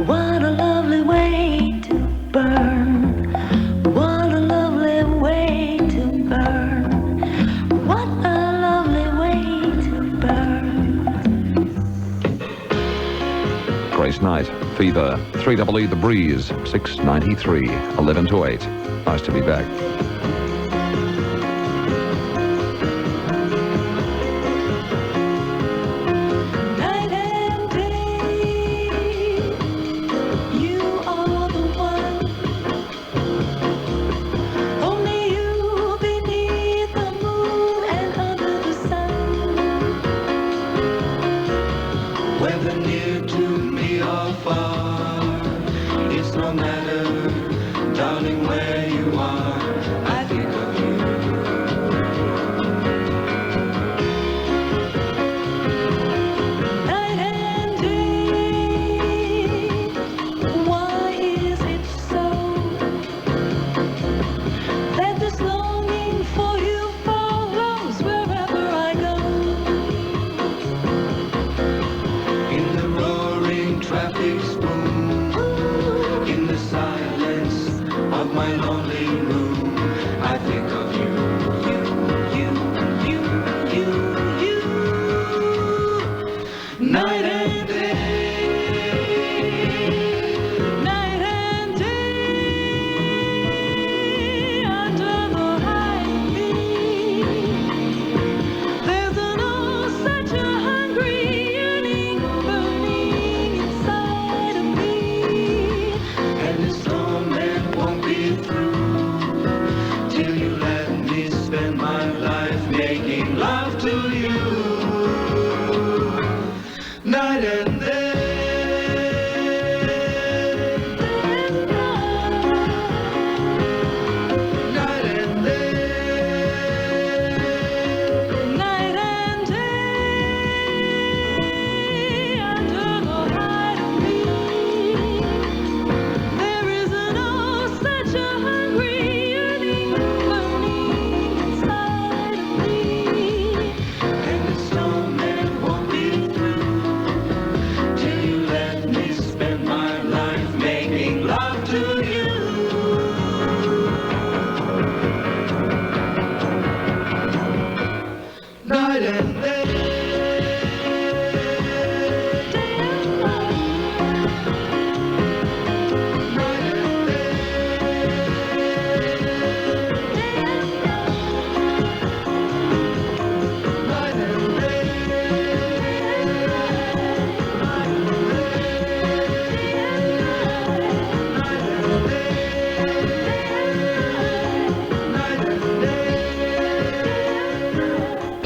what a lovely way to burn. What a lovely way to burn. What a lovely way to burn.
Grace Knight, Fever, 3EE The Breeze, 6:93, 11 to 8. Nice to be back.
Night and day, you are the one. Only you beneath the moon and under the sun.
Whether near to me or far, it's no matter, darling, where you are, I think of you.
Night and day, why is it so that this longing for you follows wherever I go?
In the roaring traffic's boom, in the silence of my lonely room, I think of you. Night and day.
Night and day, under the high beam, there's an such a hungry yearning burning inside.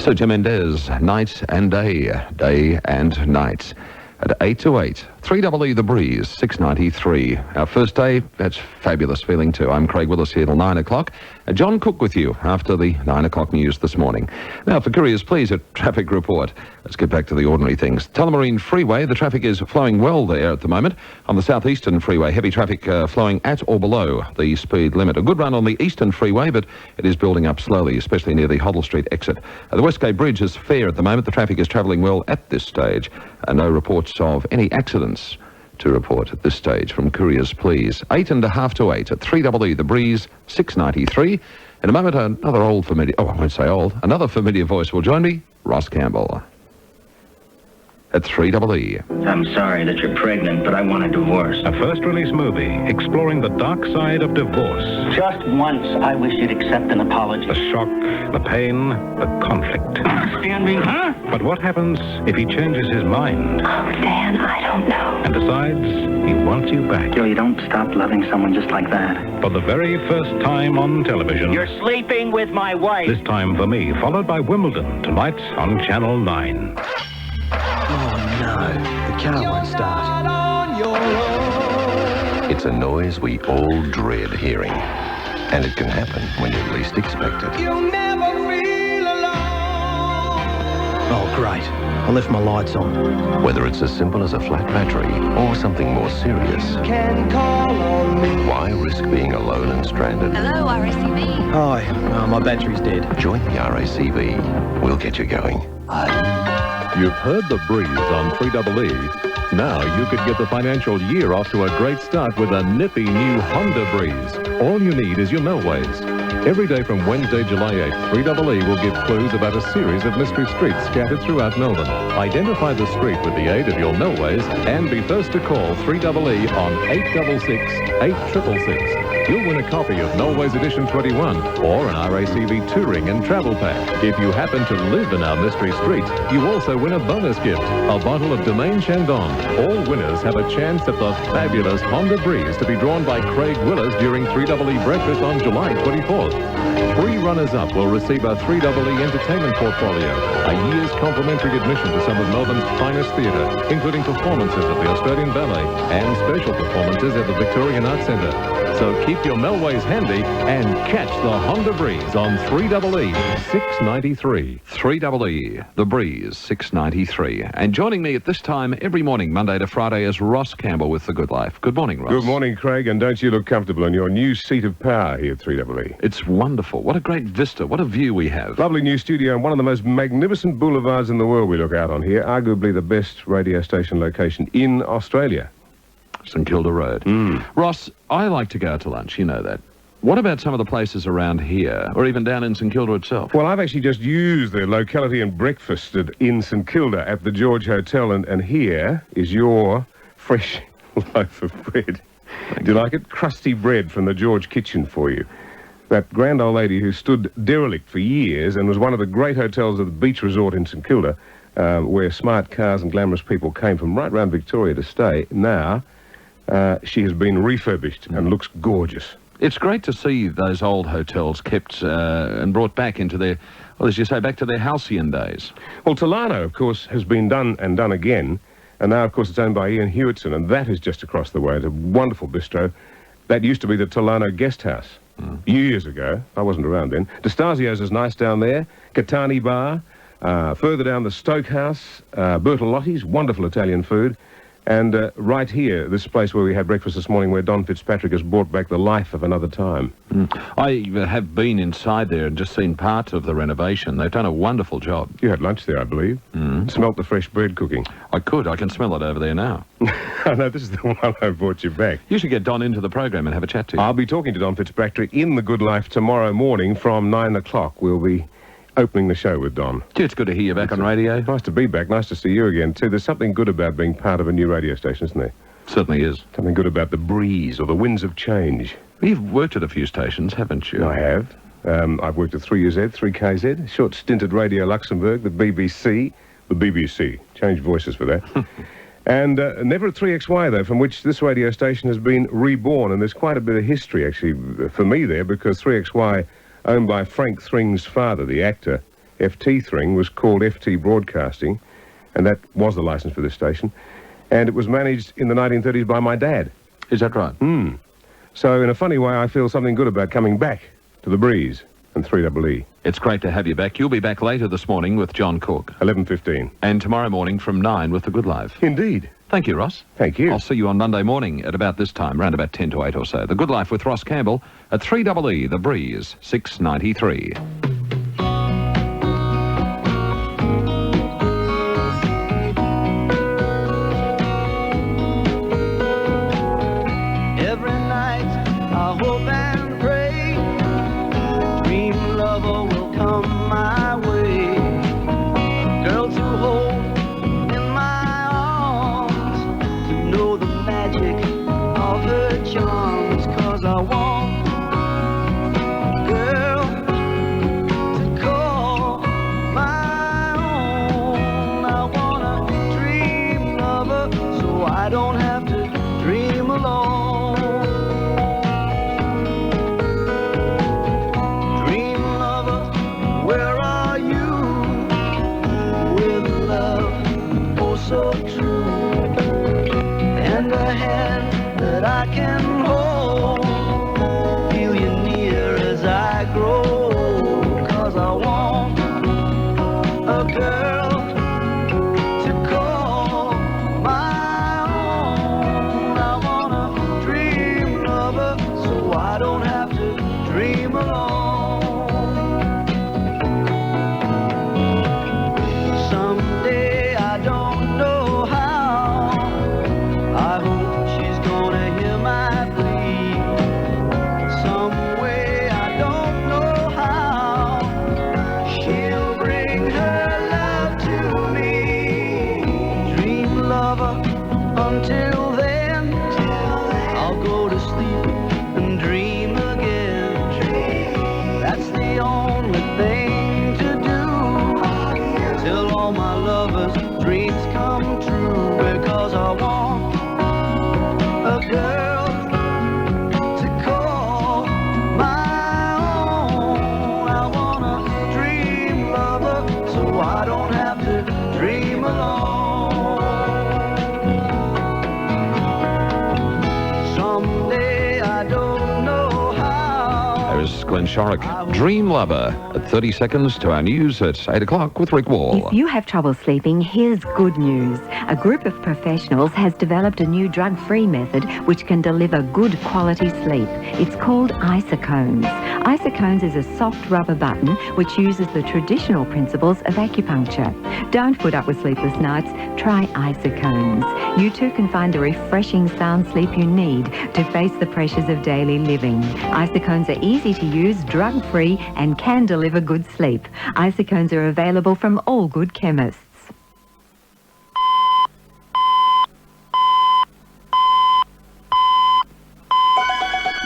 Sergio Mendes, Night and Day, Day and Night. At 8 to 8, 3EE The Breeze, 693. Our first day, that's fabulous feeling too. I'm Craig Willis here till 9 o'clock. John Cook with you after the 9 o'clock news this morning. Now, for Couriers, please, a traffic report. Let's get back to the ordinary things. Tullamarine Freeway, the traffic is flowing well there at the moment. On the southeastern freeway, heavy traffic flowing at or below the speed limit. A good run on the eastern freeway, but it is building up slowly, especially near the Hoddle Street exit. The Westgate Bridge is fair at the moment. The traffic is travelling well at this stage. No reports of any accidents to report at this stage from Couriers, please. 8:30 to 8 at 3EE The Breeze, 693. In a moment, another old familiar... Oh, I won't say old. Another familiar voice will join me, Ross Campbell. At 3EE.
I'm sorry that you're pregnant, but I want a divorce.
A first-release movie exploring the dark side of divorce.
Just once, I wish you'd accept an apology.
The shock, the pain, the conflict.
Understand me, huh?
But what happens if he changes his mind?
Oh, Dan, I don't know.
And decides he wants you back?
Joe, you don't stop loving someone just like that.
For the very first time on television.
You're sleeping with my wife.
This time for me, followed by Wimbledon, tonight on Channel 9.
Oh no, the car won't start.
It's a noise we all dread hearing. And it can happen when you least expect it.
You'll never feel alone. Oh great, I left my lights on.
Whether it's as simple as a flat battery or something more serious.
Can call on me.
Why risk being alone and stranded?
Hello, RACV.
Hi, my battery's dead.
Join the RACV. We'll get you going.
You've heard The Breeze on 3EE. Now you could get the financial year off to a great start with a nippy new Honda Breeze. All you need is your Melways. Every day from Wednesday, July 8th, 3EE will give clues about a series of mystery streets scattered throughout Melbourne. Identify the street with the aid of your Melways and be first to call 3EE on 866 8666. You'll win a copy of Melways Edition 21 or an RACV touring and travel pack. If you happen to live in our mystery street, you also win a bonus gift, a bottle of Domaine Chandon. All winners have a chance at the fabulous Honda Breeze to be drawn by Craig Willis during 3EE Breakfast on July 24th. 3 runners-up will receive a 3EE entertainment portfolio, a year's complimentary admission to some of Melbourne's finest theatre, including performances at the Australian Ballet and special performances at the Victorian Arts Centre. So keep your Melways handy and catch the Honda Breeze on 3EE 693.
3EE, The Breeze, 693. And joining me at this time every morning, Monday to Friday, is Ross Campbell with The Good Life. Good morning, Ross.
Good morning, Craig, and don't you look comfortable in your new seat of power here at 3EE.
It's wonderful. What a great vista. What a view we have.
Lovely new studio and one of the most magnificent boulevards in the world we look out on here. Arguably the best radio station location in Australia.
St Kilda Road. Ross, I like to go out to lunch, you know that. What about some of the places around here, or even down in St Kilda itself?
Well, I've actually just used the locality and breakfasted in St Kilda at the George Hotel, and here is your fresh loaf of bread. Do you like it? Crusty bread from the George kitchen for you. That grand old lady who stood derelict for years and was one of the great hotels of the beach resort in St Kilda, where smart cars and glamorous people came from right round Victoria to stay. Now, she has been refurbished and looks gorgeous.
It's great to see those old hotels kept and brought back into their, well, as you say, back to their halcyon days.
Well, Tolano, of course, has been done and done again, and now, of course, it's owned by Ian Hewitson, and that is just across the way. It's a wonderful bistro. That used to be the Tolano Guest House years ago. I wasn't around then. D'Estasio's is nice down there. Catani Bar. Further down, the Stoke House. Bertolotti's, wonderful Italian food. And right here, this place where we had breakfast this morning, where Don Fitzpatrick has brought back the life of another time.
I have been inside there and just seen part of the renovation. They've done a wonderful job.
You had lunch there, I believe. Smelt the fresh bread cooking.
I can smell it over there now.
No, this is the one I brought you back.
You should get Don into the program and have a chat to you.
I'll be talking to Don Fitzpatrick in The Good Life tomorrow morning from 9 o'clock. We'll be opening the show with Don.
Gee, it's good to hear you back on radio.
Nice to be back. Nice to see you again, too. There's something good about being part of a new radio station, isn't there?
Certainly is.
Something good about the breeze or the winds of change.
You've worked at a few stations, haven't you?
I have. I've worked at 3UZ, 3KZ, short stint at Radio Luxembourg, the BBC. Changed voices for that. And never at 3XY, though, from which this radio station has been reborn. And there's quite a bit of history, actually, for me there, because 3XY, owned by Frank Thring's father, the actor, FT thing was called FT Broadcasting, and that was the licence for this station, and it was managed in the 1930s by my dad.
Is that right?
So in a funny way, I feel something good about coming back to the Breeze and 3EE.
It's great to have you back. You'll be back later this morning with John Cook.
11:15.
And tomorrow morning from 9 with The Good Life.
Indeed.
Thank you, Ross.
Thank you.
I'll see you on Monday morning at about this time, around about 10 to 8 or so. The Good Life with Ross Campbell at 3EE, The Breeze, 693.
Every night I hope and pray dream lover will come my way. A girl to hold in my arms, to know the magic of her charms. 'Cause I want a girl to call my own. I want a dream lover so I don't have to dream alone. Where are you with love oh so true, and a hand that I can hold, feel you near as I grow. 'Cause I want a girl to call my own. I want a dream lover so I don't have to dream alone. Someday I don't know how, I hope she's gonna hear my plea. Some way I don't know how, she'll bring her love to me. Dream lover, until then, I'll go to sleep and dream again. That's the only thing to do, till all my lovers' dreams come true. Because I want a girl to call my own. I want a dream lover so I don't have to dream alone. Someday I don't know how.
There's Glenn Shorrock, Dream Lover, at 30 seconds to our news at 8 o'clock with Rick Wall.
If you have trouble sleeping, here's good news. A group of professionals has developed a new drug-free method which can deliver good quality sleep. It's called Isocones. Isocones is a soft rubber button which uses the traditional principles of acupuncture. Don't put up with sleepless nights. Try Isocones. You too can find the refreshing sound sleep you need to face the pressures of daily living. Isocones are easy to use, drug-free, and can deliver good sleep. Isocones are available from all good chemists.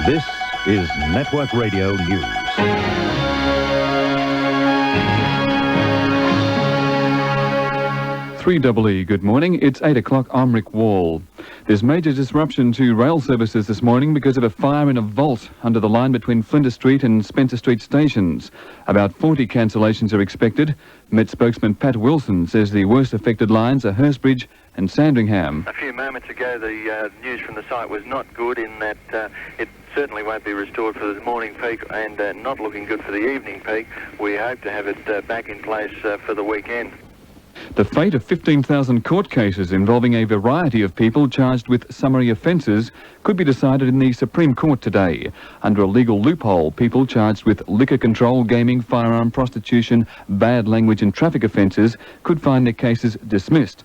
This is Network Radio News.
3EE, good morning. It's 8 o'clock. I'm Rick Wall. There's major disruption to rail services this morning because of a fire in a vault under the line between Flinders Street and Spencer Street stations. About 40 cancellations are expected. Met spokesman Pat Wilson says the worst affected lines are Hurstbridge and Sandringham.
A few moments ago, the news from the site was not good in that it certainly won't be restored for the morning peak and not looking good for the evening peak. We hope to have it back in place for the weekend.
The fate of 15,000 court cases involving a variety of people charged with summary offences could be decided in the Supreme Court today. Under a legal loophole, people charged with liquor control, gaming, firearm, prostitution, bad language and traffic offences could find their cases dismissed.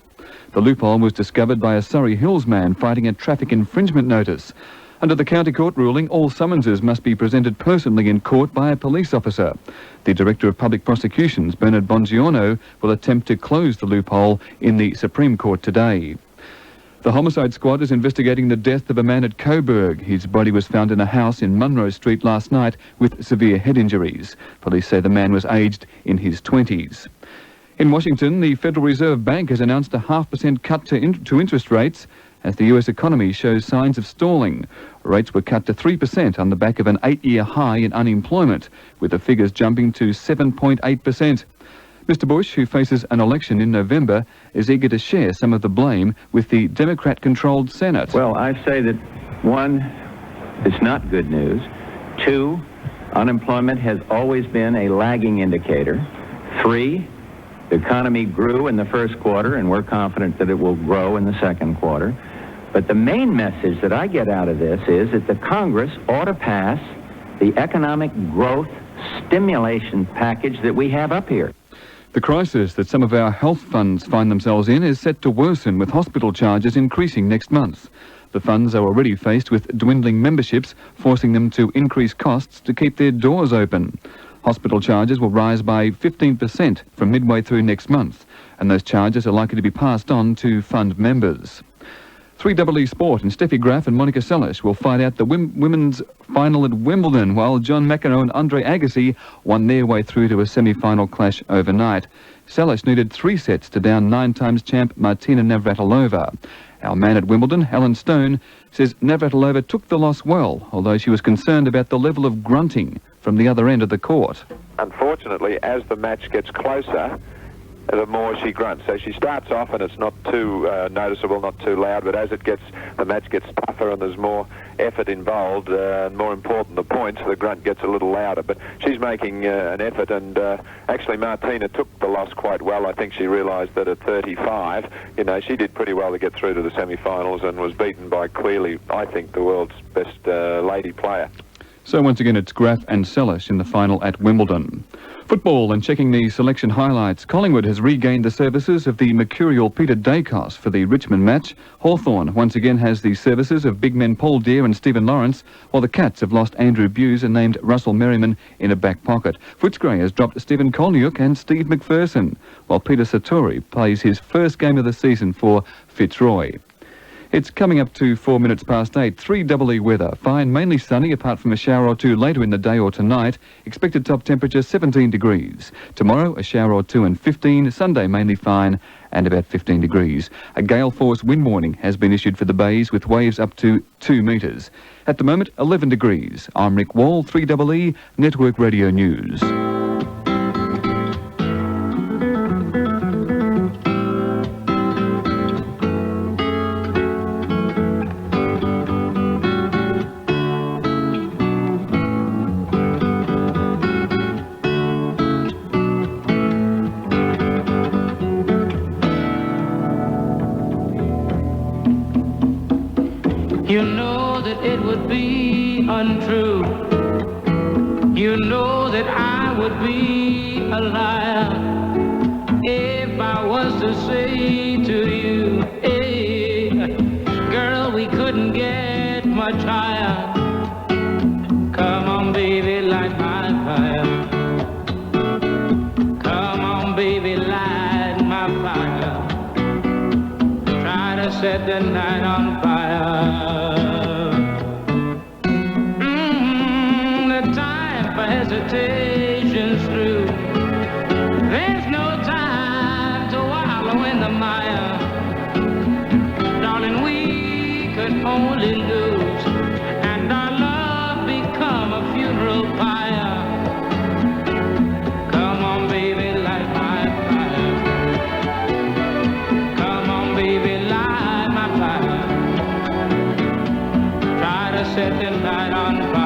The loophole was discovered by a Surrey Hills man fighting a traffic infringement notice. Under the County Court ruling, all summonses must be presented personally in court by a police officer. The Director of Public Prosecutions, Bernard Bongiorno, will attempt to close the loophole in the Supreme Court today. The homicide squad is investigating the death of a man at Coburg. His body was found in a house in Munro Street last night with severe head injuries. Police say the man was aged in his 20s. In Washington, the Federal Reserve Bank has announced a 0.5% cut to interest rates as the US economy shows signs of stalling. Rates were cut to 3% on the back of an 8-year high in unemployment, with the figures jumping to 7.8%. Mr. Bush, who faces an election in November, is eager to share some of the blame with the Democrat-controlled Senate.
Well, I say that, one, it's not good news. Two, unemployment has always been a lagging indicator. Three, the economy grew in the first quarter, and we're confident that it will grow in the second quarter. But the main message that I get out of this is that the Congress ought to pass the economic growth stimulation package that we have up here.
The crisis that some of our health funds find themselves in is set to worsen, with hospital charges increasing next month. The funds are already faced with dwindling memberships, forcing them to increase costs to keep their doors open. Hospital charges will rise by 15% from midway through next month, and those charges are likely to be passed on to fund members. 3EE Sport and Steffi Graf and Monica Seles will fight out the women's final at Wimbledon, while John McEnroe and Andre Agassi won their way through to a semi-final clash overnight. Seles needed 3 sets to down 9-time champ Martina Navratilova. Our man at Wimbledon, Alan Stone, says Navratilova took the loss well, although she was concerned about the level of grunting from the other end of the court.
Unfortunately, as the match gets closer, the more she grunts. So she starts off and it's not too noticeable, not too loud, but as the match gets tougher and there's more effort involved, and more important, the points, the grunt gets a little louder. But she's making an effort, and actually Martina took the loss quite well. I think she realised that at 35, she did pretty well to get through to the semi-finals and was beaten by clearly, I think, the world's best lady player.
So once again, it's Graf and Seles in the final at Wimbledon. Football, and checking the selection highlights, Collingwood has regained the services of the mercurial Peter Dacos for the Richmond match. Hawthorn once again has the services of big men Paul Deere and Stephen Lawrence, while the Cats have lost Andrew Buse and named Russell Merriman in a back pocket. Footscray has dropped Stephen Kolniuk and Steve McPherson, while Peter Satori plays his first game of the season for Fitzroy. It's coming up to 4 minutes past 8. 3EE weather. Fine, mainly sunny, apart from a shower or two later in the day or tonight. Expected top temperature 17 degrees. Tomorrow, a shower or two and 15. Sunday, mainly fine and about 15 degrees. A gale force wind warning has been issued for the bays, with waves up to 2 metres. At the moment, 11 degrees. I'm Rick Wall, 3EE Network Radio News.
You know that it would be untrue. You know that I would be a liar if I was to say to you, hey, girl, we couldn't get much higher. Come on, baby, light my fire. Come on, baby, light my fire. Try to set the night on fire. Hesitation's through. There's no time to wallow in the mire. Darling, we could only lose, and our love become a funeral pyre. Come on, baby, light my fire. Come on, baby, light my fire. Try to set the night on fire.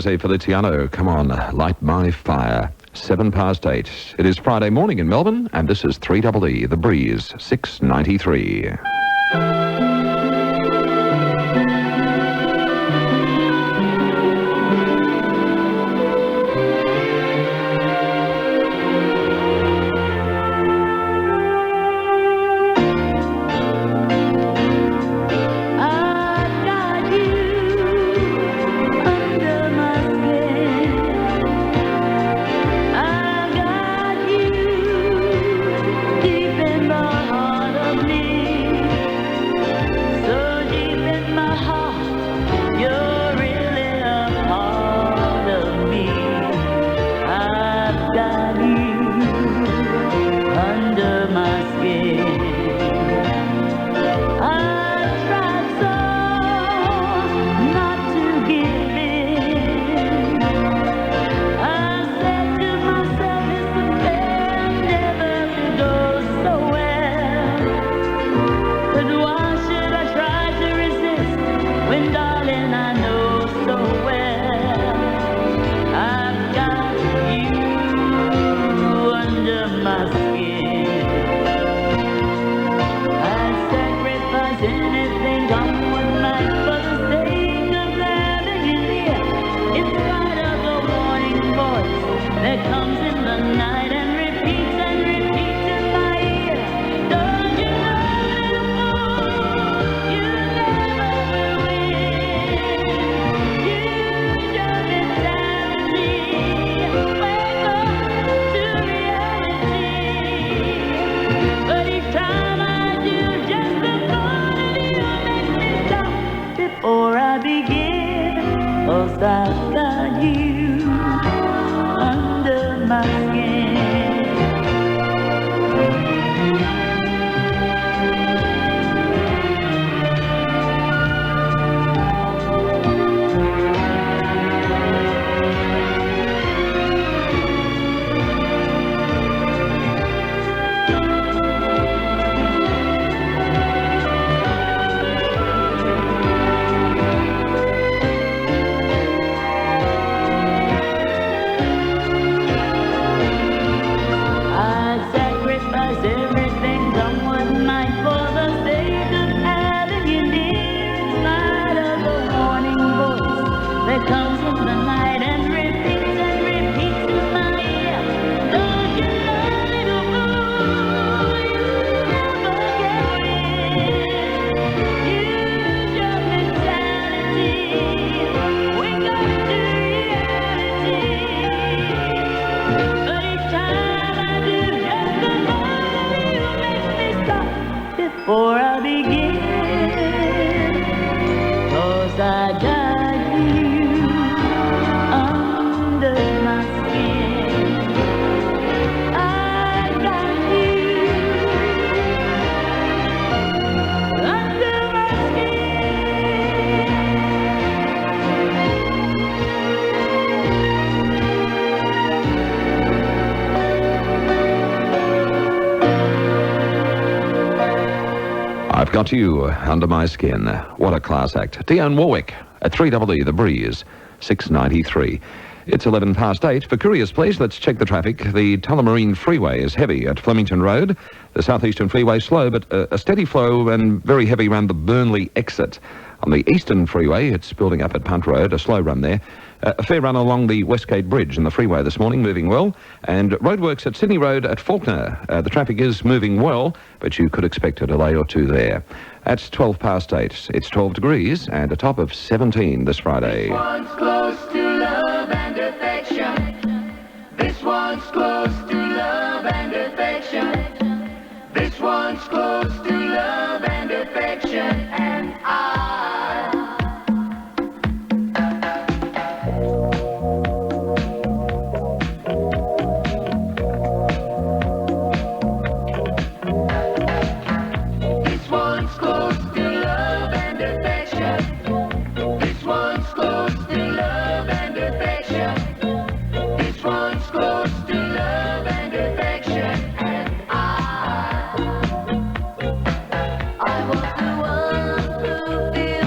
Jose Feliciano, come on, light my fire. 8:07. It is Friday morning in Melbourne, and this is 3EE, The Breeze, 693.
Before I begin, 'cause I got you under my skin. I got you under my
I've got you under my skin. What a class act. Dion Warwick at 3EE, The Breeze, 693. It's 8:11. For couriers, please, let's check the traffic. The Tullamarine Freeway is heavy at Flemington Road. The Southeastern Freeway slow, but a steady flow and very heavy around the Burnley exit. On the Eastern Freeway, it's building up at Punt Road, a slow run there. A fair run along the Westgate Bridge and the freeway this morning, moving well. And roadworks at Sydney Road at Faulkner. The traffic is moving well, but you could expect a delay or two there. At 8:12. It's 12 degrees and a top of 17 this Friday.
This one's close to love and affection. This one's close to love and affection. This one's close to love and affection. And I want the one who feels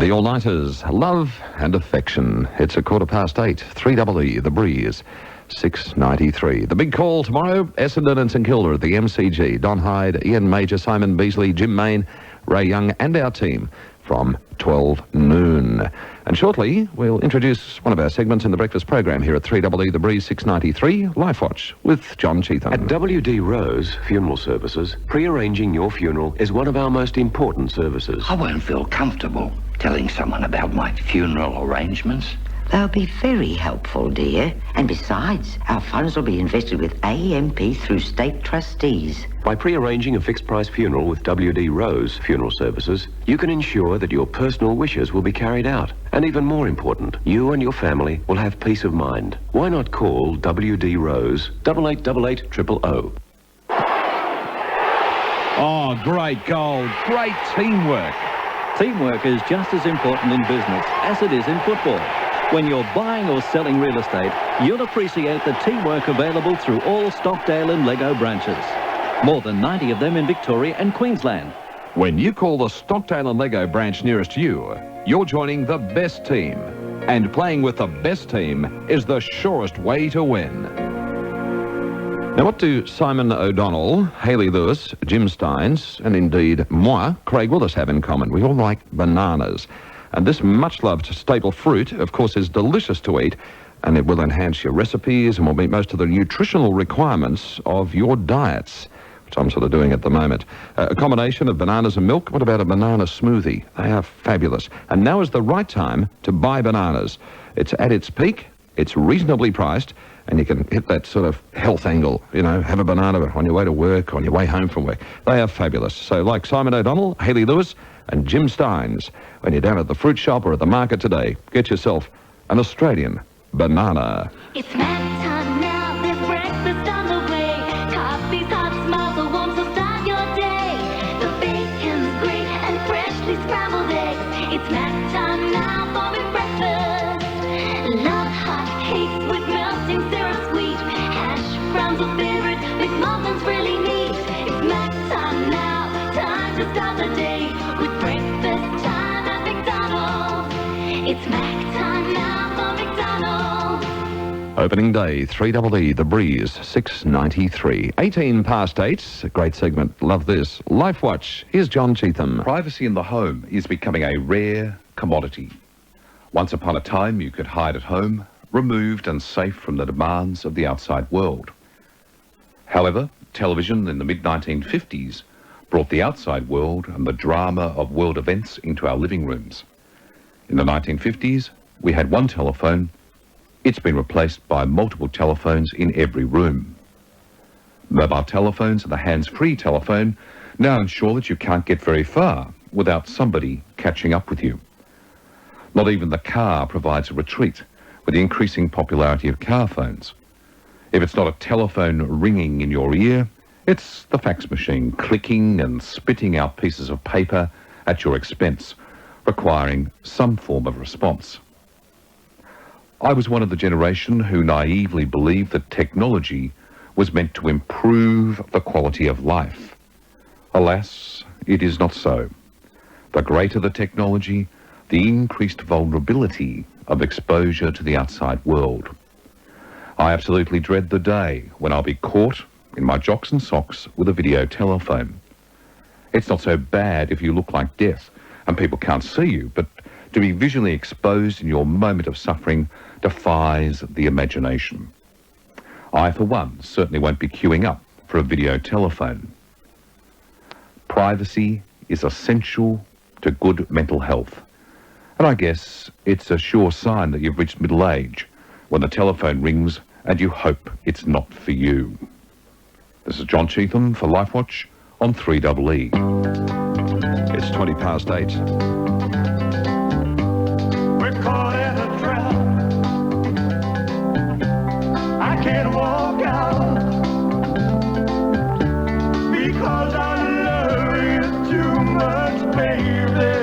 The all-nighters, love and affection. It's 8:15, 3EE, The Breeze, 6:93. The big call tomorrow, Essendon and St Kilda at the MCG. Don Hyde, Ian Major, Simon Beasley, Jim Main, Ray Young and our team from 12 noon. And shortly, we'll introduce one of our segments in the breakfast program here at 3EE, The Breeze, 6:93, Life Watch with John Cheetham.
At WD Rose Funeral Services, pre-arranging your funeral is one of our most important services.
I won't feel comfortable telling someone about my funeral arrangements.
They'll be very helpful, dear. And besides, our funds will be invested with AMP through state trustees.
By pre-arranging a fixed-price funeral with WD Rose Funeral Services, you can ensure that your personal wishes will be carried out. And even more important, you and your family will have peace of mind. Why not call WD Rose 8888 000.
Oh, great goal. Great teamwork.
Teamwork is just as important in business as it is in football. When you're buying or selling real estate, you'll appreciate the teamwork available through all Stockdale and Lego branches. More than 90 of them in Victoria and Queensland.
When you call the Stockdale and Lego branch nearest you, you're joining the best team. And playing with the best team is the surest way to win. Now, what do Simon O'Donnell, Hayley Lewis, Jim Steins, and indeed moi, Craig Willis, have in common? We all like bananas. And this much-loved staple fruit, of course, is delicious to eat, and it will enhance your recipes and will meet most of the nutritional requirements of your diets, which I'm sort of doing at the moment. A combination of bananas and milk. What about a banana smoothie? They are fabulous. And now is the right time to buy bananas. It's at its peak, it's reasonably priced, and you can hit that sort of health angle, you know, have a banana on your way to work, on your way home from work. They are fabulous. So like Simon O'Donnell, Hayley Lewis, and Jim Steins, when you're down at the fruit shop or at the market today, get yourself an Australian banana.
It's snack time now, there's breakfast on the way. Coffee's hot, smiles are warm, so start your day. The bacon's great and freshly scrambled eggs. It's snack time now for me breakfast. Love hot cakes with melting syrup sweet. Hash browns are favorite, McMuffin's really neat. It's snack time now, time to start the day. Breakfast time at McDonald's. It's Mac time now for McDonald's.
Opening day, 3EE, The Breeze, 6:93. 8:18. A great segment. Love this. Life Watch. Here's John Cheetham.
Privacy in the home is becoming a rare commodity. Once upon a time, you could hide at home, removed and safe from the demands of the outside world. However, television in the mid-1950s brought the outside world and the drama of world events into our living rooms. In the 1950s, we had one telephone. It's been replaced by multiple telephones in every room. Mobile telephones and the hands-free telephone now ensure that you can't get very far without somebody catching up with you. Not even the car provides a retreat with the increasing popularity of car phones. If it's not a telephone ringing in your ear, it's the fax machine clicking and spitting out pieces of paper at your expense, requiring some form of response. I was one of the generation who naively believed that technology was meant to improve the quality of life. Alas, it is not so. The greater the technology, the increased vulnerability of exposure to the outside world. I absolutely dread the day when I'll be caught in my jocks and socks with a video telephone. It's not so bad if you look like death and people can't see you, but to be visually exposed in your moment of suffering defies the imagination. I, for one, certainly won't be queuing up for a video telephone. Privacy is essential to good mental health, and I guess it's a sure sign that you've reached middle age when the telephone rings and you hope it's not for you. This is John Cheetham for Life Watch on 3EE.
It's 8:20.
We're caught in a trap. I can't walk out because I love you too much, baby.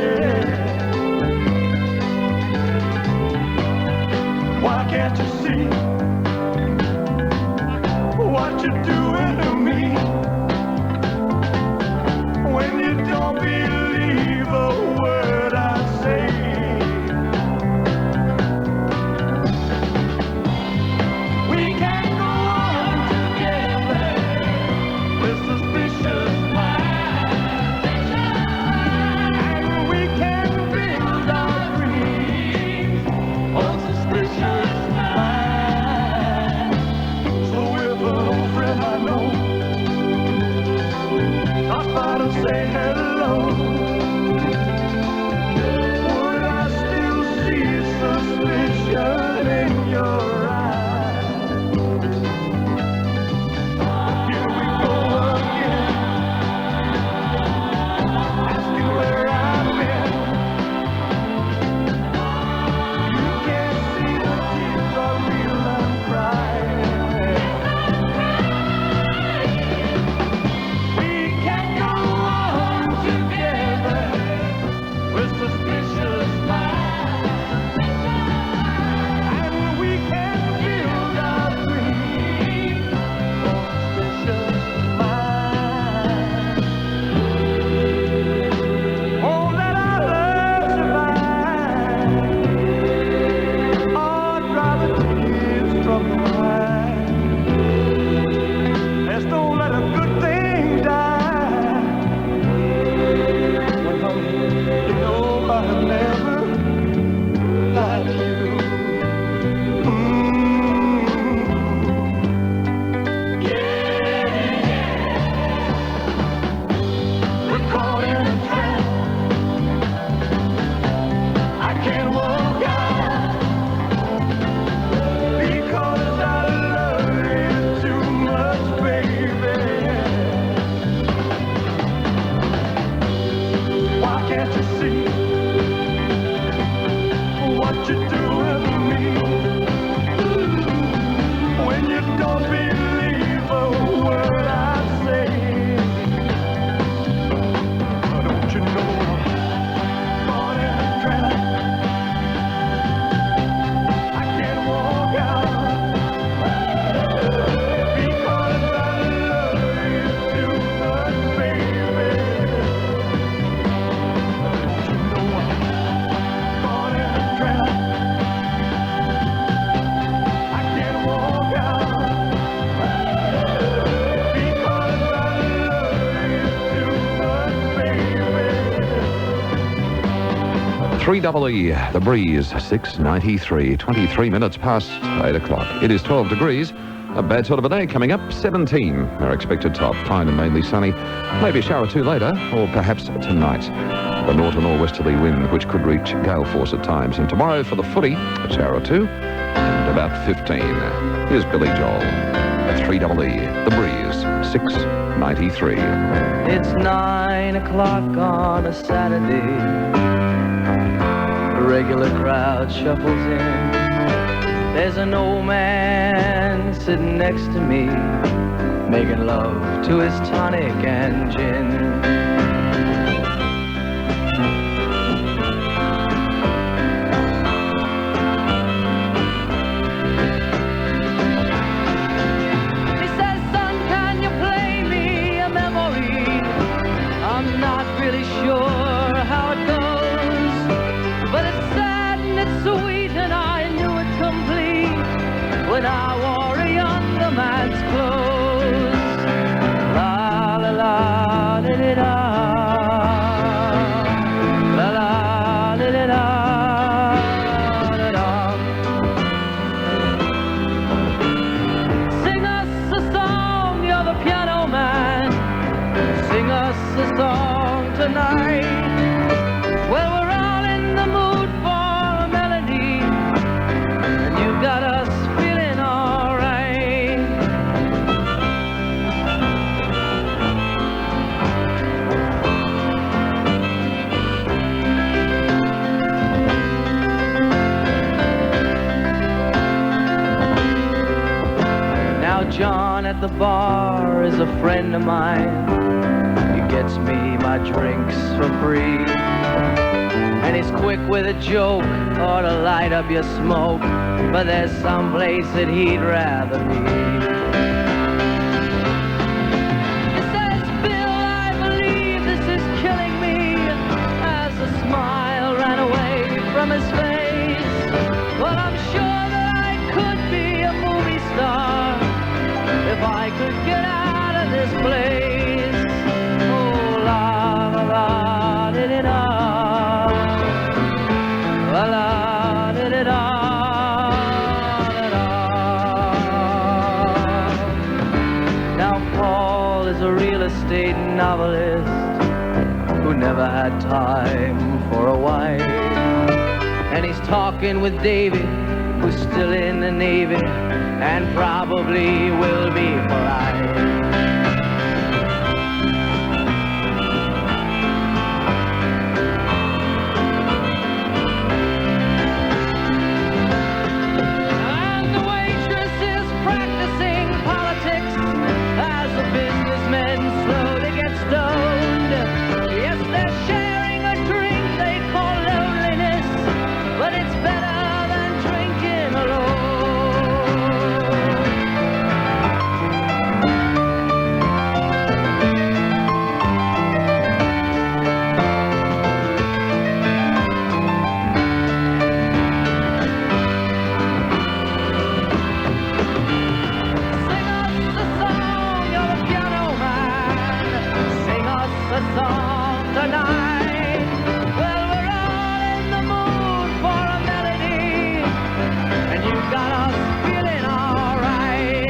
Why can't you see what you're doing to me? When you don't believe a word
3EE, The Breeze, 6:93, 23 minutes past 8 o'clock. It is 12 degrees. A bad sort of a day coming up, 17. Our expected top, fine and mainly sunny. Maybe a shower or two later, or perhaps tonight. The north and northwesterly wind, which could reach gale force at times. And tomorrow for the footy, a shower or two, and about 15. Here's Billy Joel at 3EE, The Breeze, 6:93.
It's 9 o'clock on a Saturday. A regular crowd shuffles in. There's an old man sitting next to me, making love to his tonic and gin. He says, son, can you play me a memory? I'm not really sure how it goes, but it's sad and it's sweet and I knew it complete when I wore a younger man's clothes. La la la da da da, la la da da da da. Sing us a song, you're the piano man. Sing us a song tonight. Well, we're all in the mood for a melody, and you got us feeling alright. Now John at the bar is a friend of mine. He gets me my drinks for free, and he's quick with a joke or to light up your smoke, but there's some place that he'd rather be. He says, Bill, I believe this is killing me, as a smile ran away from his face. Well, I'm sure that I could be a movie star if I could get out of this place. Oh, la la la da da da, la la da da da. Estate novelist who never had time for a wife, and he's talking with David, who's still in the Navy and probably will be for life. And the waitress is practicing politics as the businessmen slowly get stoned. Yes, they're sharing a drink they call loneliness, but it's better than drinking alone. A song tonight. Well, we're all in the mood for a melody, and you got us feeling alright.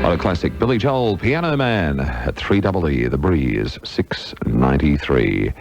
What a classic, Billy Joel, Piano Man, at 3EE, The Breeze, 6:93.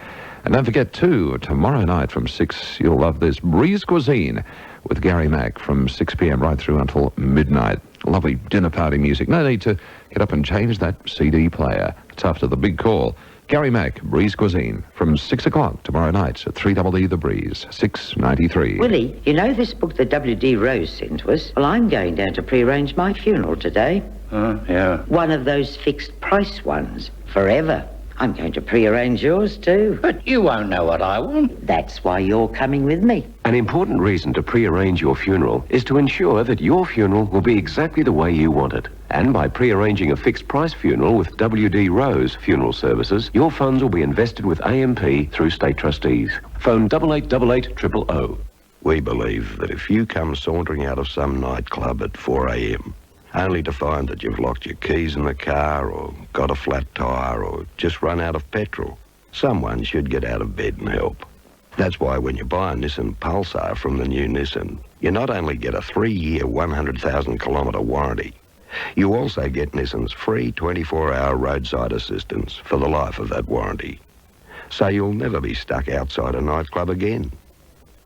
And don't forget, too, tomorrow night from 6, you'll love this, Breeze Cuisine, with Gary Mack from 6 p.m. right through until midnight. Lovely dinner party music. No need to get up and change that CD player. It's after the big call. Gary Mack, Breeze Cuisine, from 6 o'clock tomorrow night at 3EE, The Breeze, 6:93.
Willie, you know this book that W.D. Rose sent to us? Well, I'm going down to pre-arrange my funeral today.
Yeah.
One of those fixed price ones, forever. I'm going to pre-arrange yours too.
But you won't know what I want.
That's why you're coming with me.
An important reason to pre-arrange your funeral is to ensure that your funeral will be exactly the way you want it. And by pre-arranging a fixed-price funeral with WD Rose Funeral Services, your funds will be invested with AMP through state trustees. Phone 8888 000.
We believe that if you come sauntering out of some nightclub at 4 a.m, only to find that you've locked your keys in the car or got a flat tyre or just run out of petrol, someone should get out of bed and help. That's why when you buy a Nissan Pulsar from the new Nissan, you not only get a 3-year, 100,000-kilometre warranty, you also get Nissan's free 24-hour roadside assistance for the life of that warranty. So you'll never be stuck outside a nightclub again.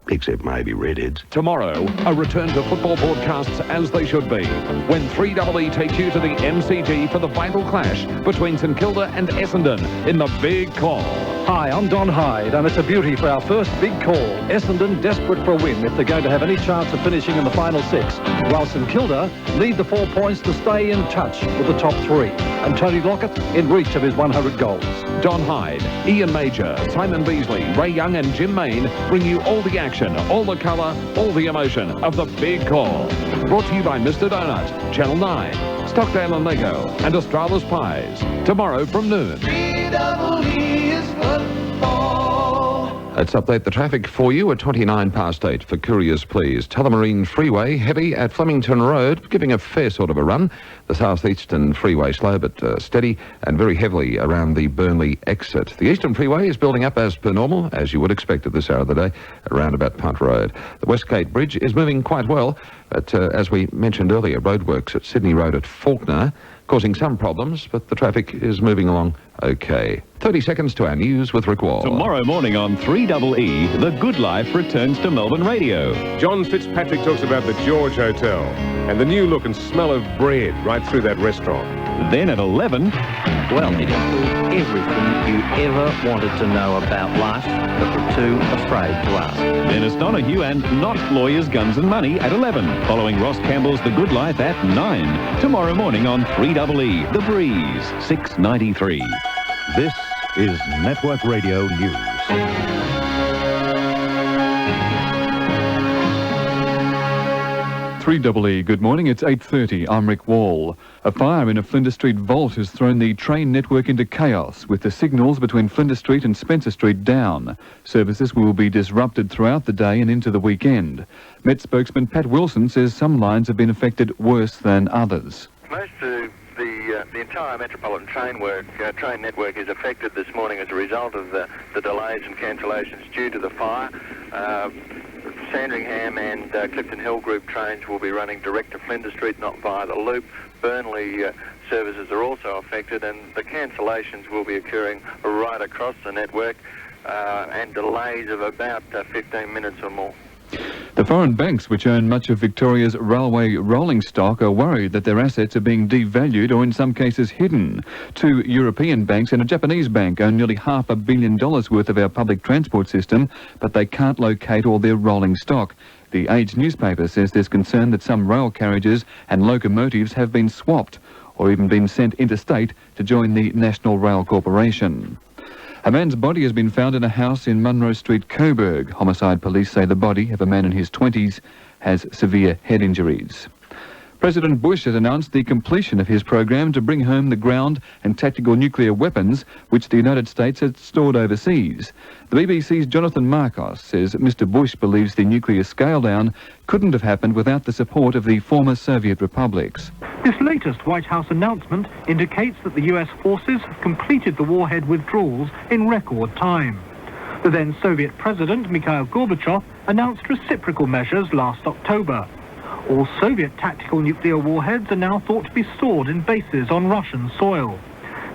Except maybe redheads.
Tomorrow, a return to football broadcasts as they should be, when 3EE take you to the MCG for the vital clash between St Kilda and Essendon in the Big Call.
Hi, I'm Don Hyde, and it's a beauty for our first big call. Essendon desperate for a win if they're going to have any chance of finishing in the final 6, while St Kilda need the 4 points to stay in touch with the top 3. And Tony Lockett in reach of his 100 goals.
Don Hyde, Ian Major, Simon Beasley, Ray Young and Jim Main bring you all the action, all the colour, all the emotion of the Big Call. Brought to you by Mr Donut, Channel 9, Stockdale and Lego and Australis Pies. Tomorrow from noon.
3EE is football.
Let's update the traffic for you at 8:29 for couriers, please. Tullamarine Freeway, heavy at Flemington Road, giving a fair sort of a run. The South Eastern Freeway slow but steady and very heavily around the Burnley exit. The Eastern Freeway is building up as per normal, as you would expect at this hour of the day, around about Punt Road. The Westgate Bridge is moving quite well, but as we mentioned earlier, roadworks at Sydney Road at Faulkner, causing some problems, but the traffic is moving along okay. 30 seconds to our news with Rick Wall.
Tomorrow morning on 3EE, The Good Life returns to Melbourne Radio.
John Fitzpatrick talks about the George Hotel and the new look and smell of bread right through that restaurant.
Then at 11...
Well, it includes everything you ever wanted to know about life, but were too afraid to ask.
Dennis Donahue and Not Lawyers, Guns and Money at 11, following Ross Campbell's The Good Life at 9. Tomorrow morning on 3EE, The Breeze, 6:93. This is Network Radio News.
3EE, good morning, it's 8:30, I'm Rick Wall. A fire in a Flinders Street vault has thrown the train network into chaos, with the signals between Flinders Street and Spencer Street down. Services will be disrupted throughout the day and into the weekend. Met spokesman Pat Wilson says some lines have been affected worse than others.
Most of the entire metropolitan train network is affected this morning as a result of the delays and cancellations due to the fire. Sandringham and Clifton Hill Group trains will be running direct to Flinders Street, not via the loop. Burnley services are also affected, and the cancellations will be occurring right across the network, and delays of about 15 minutes or more.
The foreign banks, which own much of Victoria's railway rolling stock, are worried that their assets are being devalued or in some cases hidden. 2 European banks and a Japanese bank own nearly $500 million worth of our public transport system, but they can't locate all their rolling stock. The Age newspaper says there's concern that some rail carriages and locomotives have been swapped or even been sent interstate to join the National Rail Corporation. A man's body has been found in a house in Munro Street, Coburg. Homicide police say the body of a man in his 20s has severe head injuries. President Bush has announced the completion of his program to bring home the ground and tactical nuclear weapons which the United States had stored overseas. The BBC's Jonathan Marcos says Mr. Bush believes the nuclear scale-down couldn't have happened without the support of the former Soviet republics.
This latest White House announcement indicates that the US forces have completed the warhead withdrawals in record time. The then Soviet President Mikhail Gorbachev announced reciprocal measures last October. All Soviet tactical nuclear warheads are now thought to be stored in bases on Russian soil.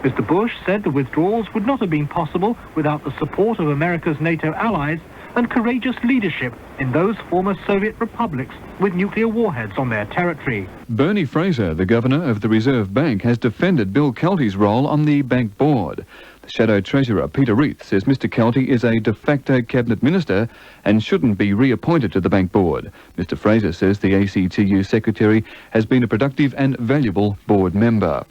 Mr. Bush said the withdrawals would not have been possible without the support of America's NATO allies and courageous leadership in those former Soviet republics with nuclear warheads on their territory.
Bernie Fraser, the governor of the Reserve Bank, has defended Bill Kelty's role on the bank board. The Shadow Treasurer, Peter Reith, says Mr. Kelty is a de facto cabinet minister and shouldn't be reappointed to the bank board. Mr. Fraser says the ACTU secretary has been a productive and valuable board member.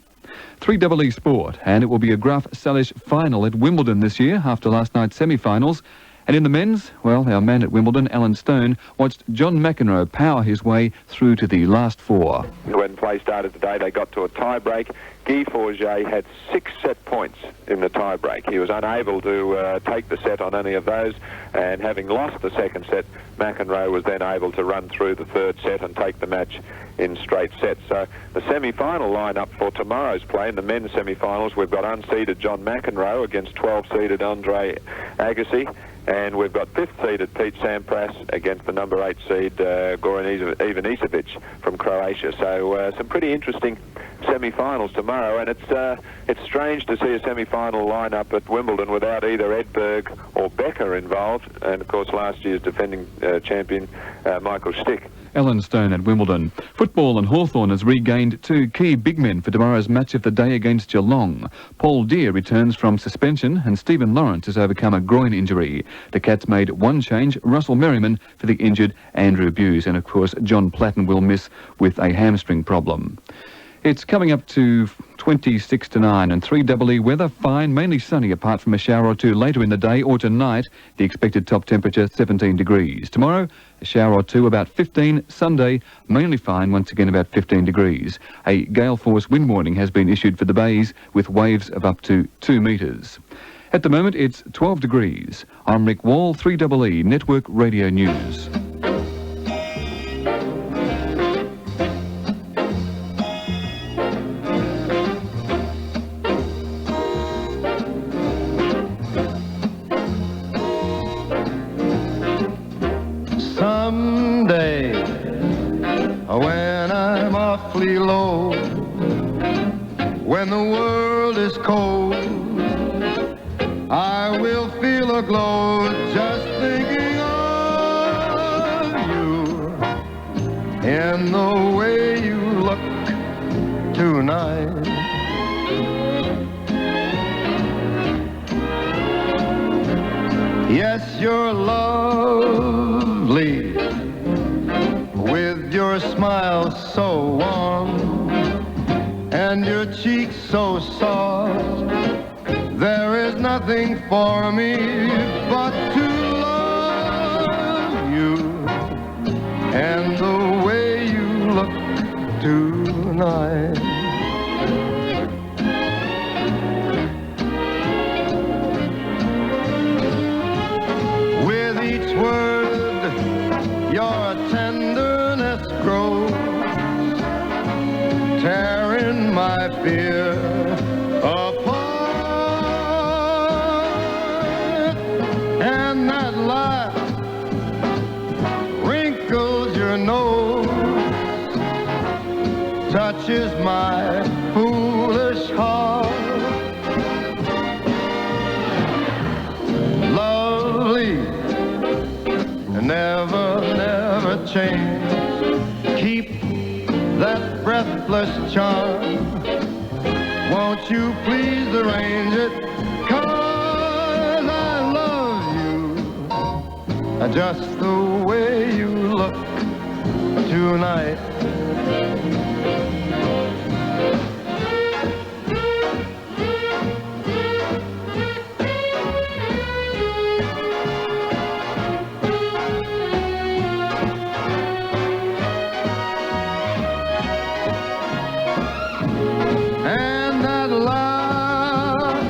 3EE Sport, and it will be a Graf Salish final at Wimbledon this year after last night's semi-finals. And in the men's, well, our man at Wimbledon, Alan Stone, watched John McEnroe power his way through to the last four.
When play started today, they got to a tie-break. Guy Forget had 6 set points in the tie-break. He was unable to take the set on any of those, and having lost the second set, McEnroe was then able to run through the third set and take the match in straight sets. So the semi-final lineup for tomorrow's play, in the men's semi-finals, we've got unseeded John McEnroe against 12-seeded Andre Agassi, and we've got 5th-seeded Pete Sampras against the number 8 seed Goran Ivanisevic from Croatia. So some pretty interesting semi-finals tomorrow, and it's strange to see a semi-final lineup at Wimbledon without either Edberg or Becker involved, and of course last year's defending champion Michael Stick.
Alan Stone at Wimbledon. Football, and Hawthorn has regained 2 key big men for tomorrow's match of the day against Geelong. Paul Deere returns from suspension and Stephen Lawrence has overcome a groin injury. The Cats made one change, Russell Merriman, for the injured Andrew Buse, and of course John Platten will miss with a hamstring problem. It's coming up to 26 to 9 and 3EE weather, fine, mainly sunny apart from a shower or two later in the day or tonight. The expected top temperature 17 degrees. Tomorrow, a shower or two about 15. Sunday, mainly fine, once again about 15 degrees. A gale force wind warning has been issued for the bays with waves of up to 2 metres. At the moment, it's 12 degrees. I'm Rick Wall, 3EE Network Radio News.
Someday, when I'm awfully low, when the world is cold, I will feel a glow just thinking of you and the way you look tonight. Yes, you're lovely, with your smile so warm and your cheeks so soft. There is nothing for me but to love you and the way you look tonight. With each word, your tenderness grows, tearing my fear apart. And that laugh wrinkles your nose, touches my foolish heart. Lovely, never, never change. Keep that breathless charm. Won't you please arrange it? 'Cause I love you just the way you look tonight. And that laugh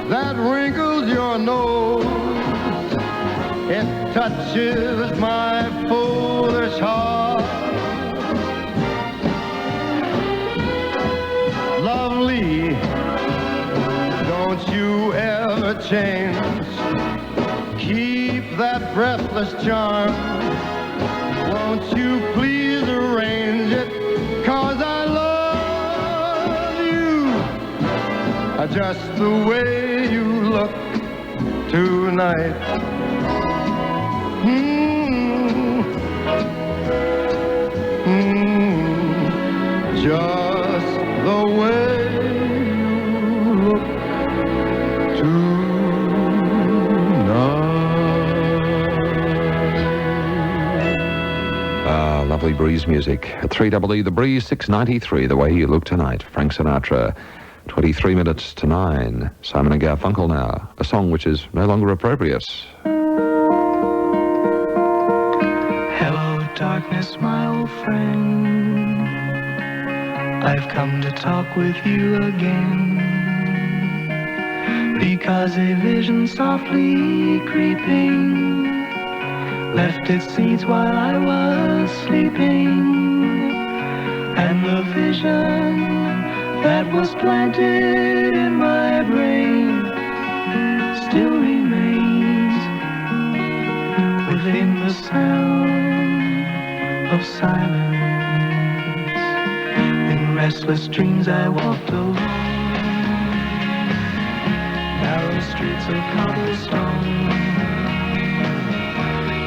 that wrinkles your nose, it touches my foolish heart. Lovely, don't you ever change. Keep that breathless charm. Won't you please arrange it? 'Cause I love you just the way you look tonight. Just the way you look
tonight. Lovely breeze music. At 3EE, The Breeze, 6:93, The Way You Look Tonight. Frank Sinatra. 23 minutes to 9. Simon and Garfunkel now. A song which is no longer appropriate.
darkness, my old friend, I've come to talk with you again, because a vision softly creeping left its seeds while I was sleeping, and the vision that was planted in my brain still remains within the sound of silence. In restless dreams I walked alone, narrow streets of cobblestone,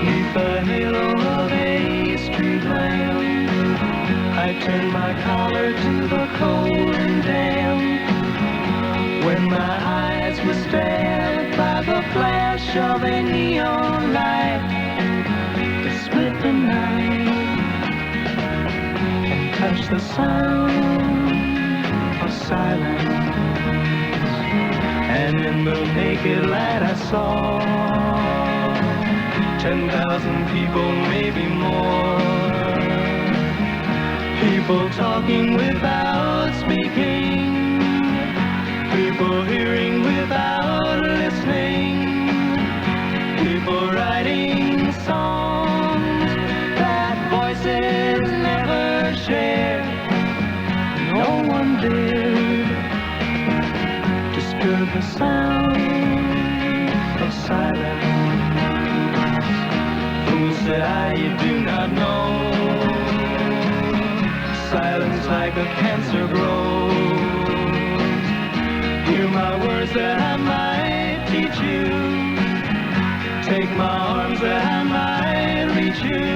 neath the halo of a street lamp. I turned my collar to the cold and damp, when my eyes were stabbed by the flash of a neon light that split the night and touched the sound of silence. And in the naked light I saw 10,000 people, maybe more, people talking without speaking, people hearing without listening, people writing songs that voices never shared. No one dared disturb the sound of silence. Fools said you do not know, silence like a cancer grows. Hear my words that I might teach you, take my arms that I might reach you,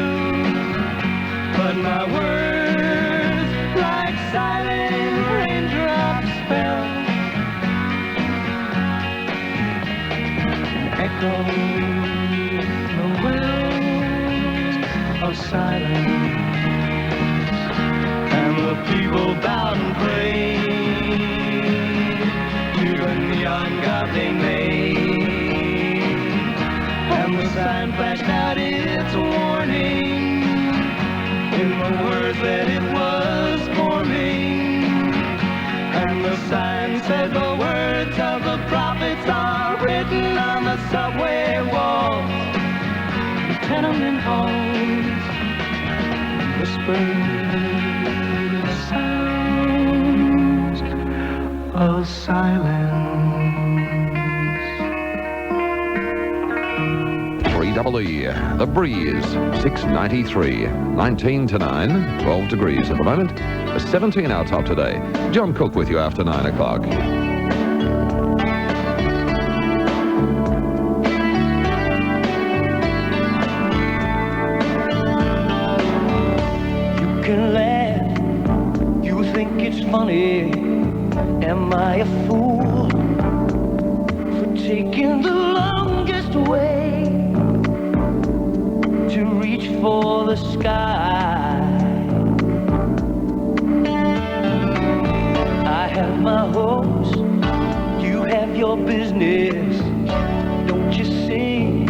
but my words like silent raindrops fell and echoed the wells of silence. The people bowed and prayed to the neon god they made, and the sign flashed out its warning in the words that it was forming, and the sign said the words of the prophets are written on the subway walls, the tenement halls, whispered sounds of silence.
3EE, The Breeze, 6:93, 19 to 9, 12 degrees at the moment, 17 our top today. John Cook with you after 9 o'clock.
You can laugh, you think it's funny. Am I a fool for taking the longest way to reach for the sky? I have my hopes, you have your business. Don't you see?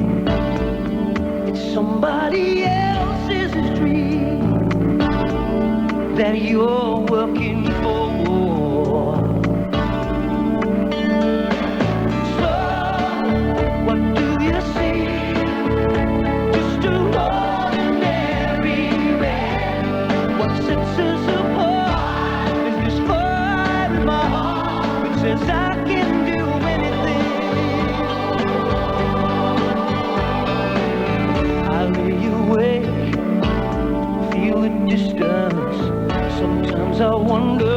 It's somebody else's dream that you're working for. So, what do you see? Just an ordinary man. What sets us apart is this fire in my heart which says I can do anything. I lay awake, feel the distance. Sometimes I wonder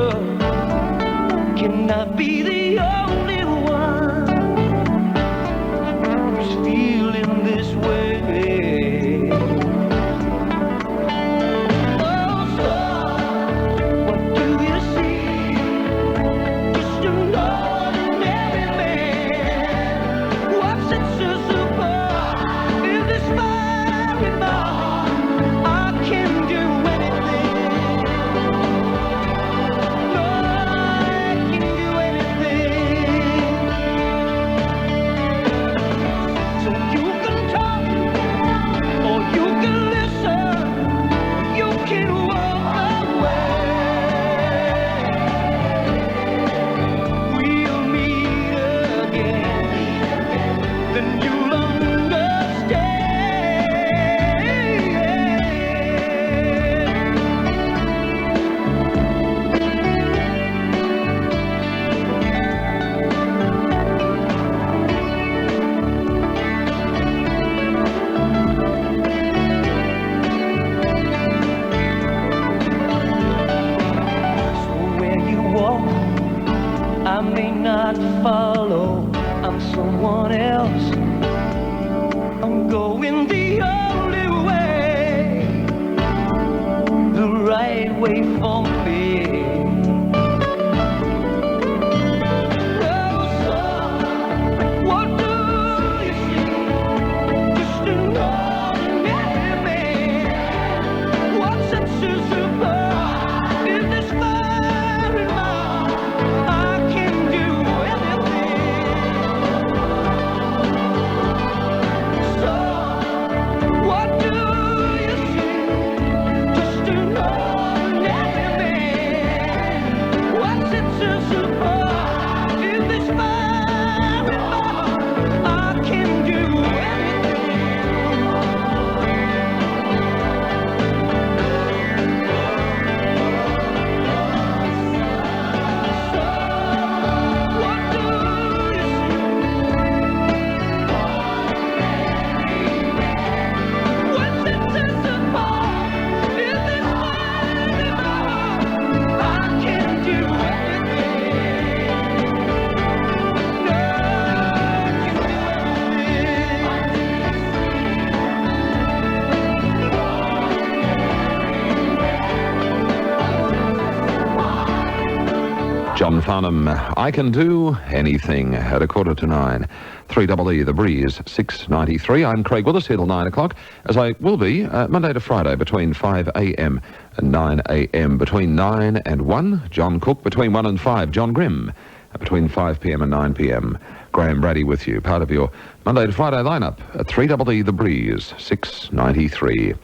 John Farnham, I Can Do Anything at 9:15. 3EE, The Breeze, 6.93. I'm Craig Willis here till 9 o'clock, as I will be Monday to Friday between 5 a.m. and 9 a.m. Between 9 and 1, John Cook. Between 1 and 5, John Grimm. Between 5 p.m. and 9 p.m, Graham Brady with you, part of your Monday to Friday lineup at 3EE, The Breeze, 6.93.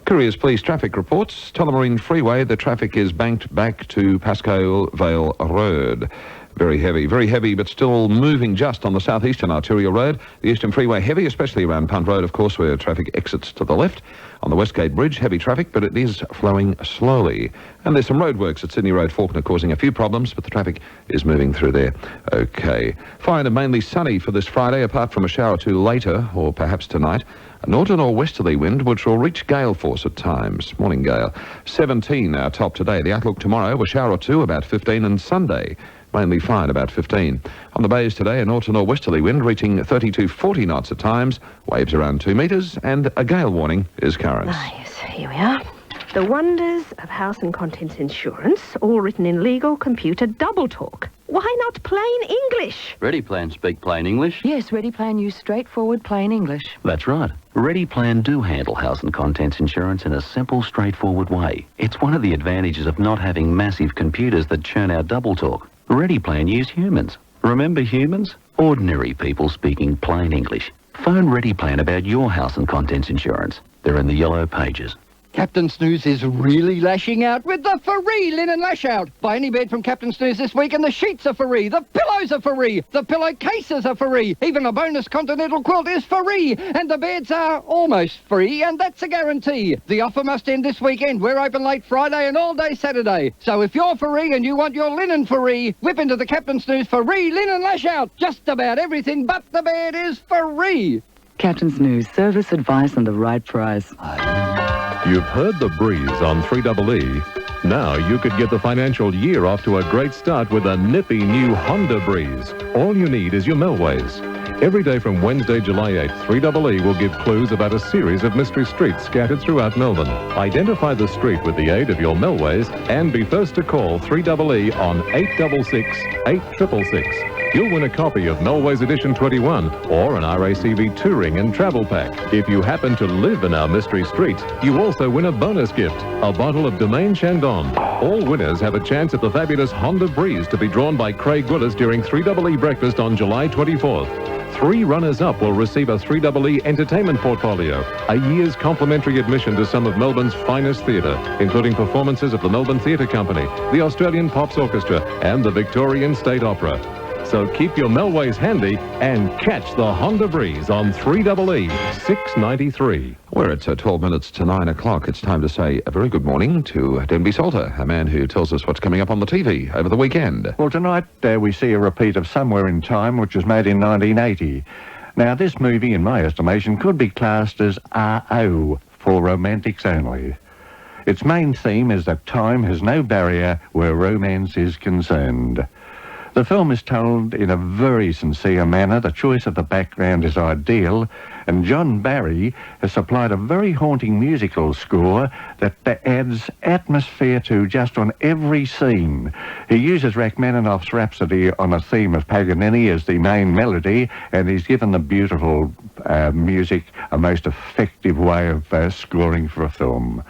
Couriers Police traffic reports. Tullamarine Freeway, the traffic is banked back to Pascoe Vale Road. Very heavy, but still moving just on the southeastern arterial road. The Eastern Freeway heavy, especially around Punt Road, of course, where traffic exits to the left. On the Westgate Bridge, heavy traffic, but it is flowing slowly. And there's some roadworks at Sydney Road, Faulkner, causing a few problems, but the traffic is moving through there. Okay. Fine and mainly sunny for this Friday, apart from a shower or two later, or perhaps tonight. A northern or westerly wind, which will reach gale force at times. Morning gale. 17 our top today. The outlook tomorrow, a shower or two, about 15, and Sunday, mainly fine, about 15. On the bays today, a northern or westerly wind reaching 30 to 40 knots at times, waves around 2 metres, and a gale warning is current.
Ah, yes, here we are. The wonders of house and contents insurance, all written in legal computer double talk. Why not plain English?
Ready Plan speak plain English?
Yes, Ready Plan use straightforward plain English.
That's right. Ready Plan do handle house and contents insurance in a simple, straightforward way. It's one of the advantages of not having massive computers that churn out double talk. Ready Plan use humans. Remember humans? Ordinary people speaking plain English. Phone Ready Plan about your house and contents insurance. They're in the yellow pages.
Captain Snooze is really lashing out with the free linen lash out. Buy any bed from Captain Snooze this week and the sheets are free, the pillows are free, the pillowcases are free, even a bonus continental quilt is free, and the beds are almost free, and that's a guarantee. The offer must end this weekend. We're open late Friday and all day Saturday. So if you're free and you want your linen free, whip into the Captain Snooze free linen lash out. Just about everything but the bed is free.
Captain Snooze, service, advice, and the right price.
You've heard The Breeze on 3EE. Now you could get the financial year off to a great start with a nippy new Honda Breeze. All you need is your Melways. Every day from Wednesday, July 8th, 3EE will give clues about a series of mystery streets scattered throughout Melbourne. Identify the street with the aid of your Melways and be first to call 3EE on 866 8666. You'll win a copy of Melways Edition 21 or an RACV touring and travel pack. If you happen to live in our mystery street, you also win a bonus gift, a bottle of Domaine Chandon. All winners have a chance at the fabulous Honda Breeze to be drawn by Craig Willis during 3EE Breakfast on July 24th. 3 runners-up will receive a 3EE entertainment portfolio, a year's complimentary admission to some of Melbourne's finest theatre, including performances of the Melbourne Theatre Company, the Australian Pops Orchestra, and the Victorian State Opera. So keep your Melways handy and catch the Honda Breeze on 3EE 693.
We're at 12 minutes to 9 o'clock. It's time to say a very good morning to Denby Salter, a man who tells us what's coming up on the TV over the weekend.
Well, tonight we see a repeat of Somewhere in Time, which was made in 1980. Now, this movie, in my estimation, could be classed as RO, for romantics only. Its main theme is that time has no barrier where romance is concerned. The film is told in a very sincere manner. The choice of the background is ideal, and John Barry has supplied a very haunting musical score that adds atmosphere to just on every scene. He uses Rachmaninoff's Rhapsody on a theme of Paganini as the main melody, and he's given the beautiful music a most effective way of scoring for a film.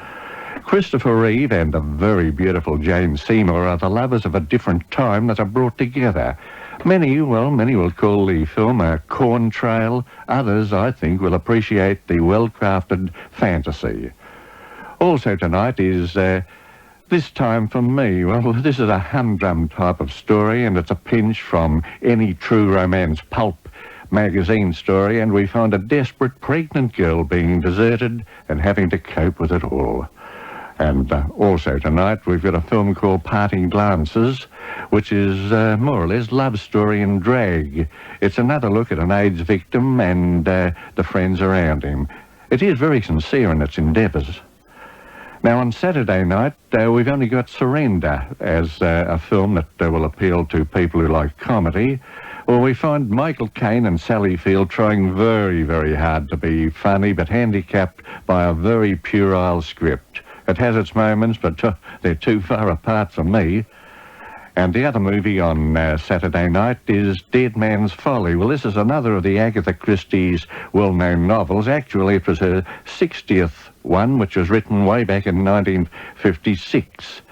Christopher Reeve and the very beautiful Jane Seymour are the lovers of a different time that are brought together. Many will call the film a corn trail. Others, I think, will appreciate the well-crafted fantasy. Also tonight is This Time for Me. Well, this is a humdrum type of story, and it's a pinch from any true romance pulp magazine story, and we find a desperate pregnant girl being deserted and having to cope with it all. And also tonight we've got a film called Parting Glances, which is more or less love story in drag. It's another look at an AIDS victim and the friends around him. It is very sincere in its endeavours. Now on Saturday night we've only got Surrender as a film that will appeal to people who like comedy. Well, we find Michael Caine and Sally Field trying very, very hard to be funny, but handicapped by a very puerile script. It has its moments, but they're too far apart for me. And the other movie on Saturday night is Dead Man's Folly. Well, this is another of the Agatha Christie's well-known novels. Actually, it was her 60th one, which was written way back in 1956.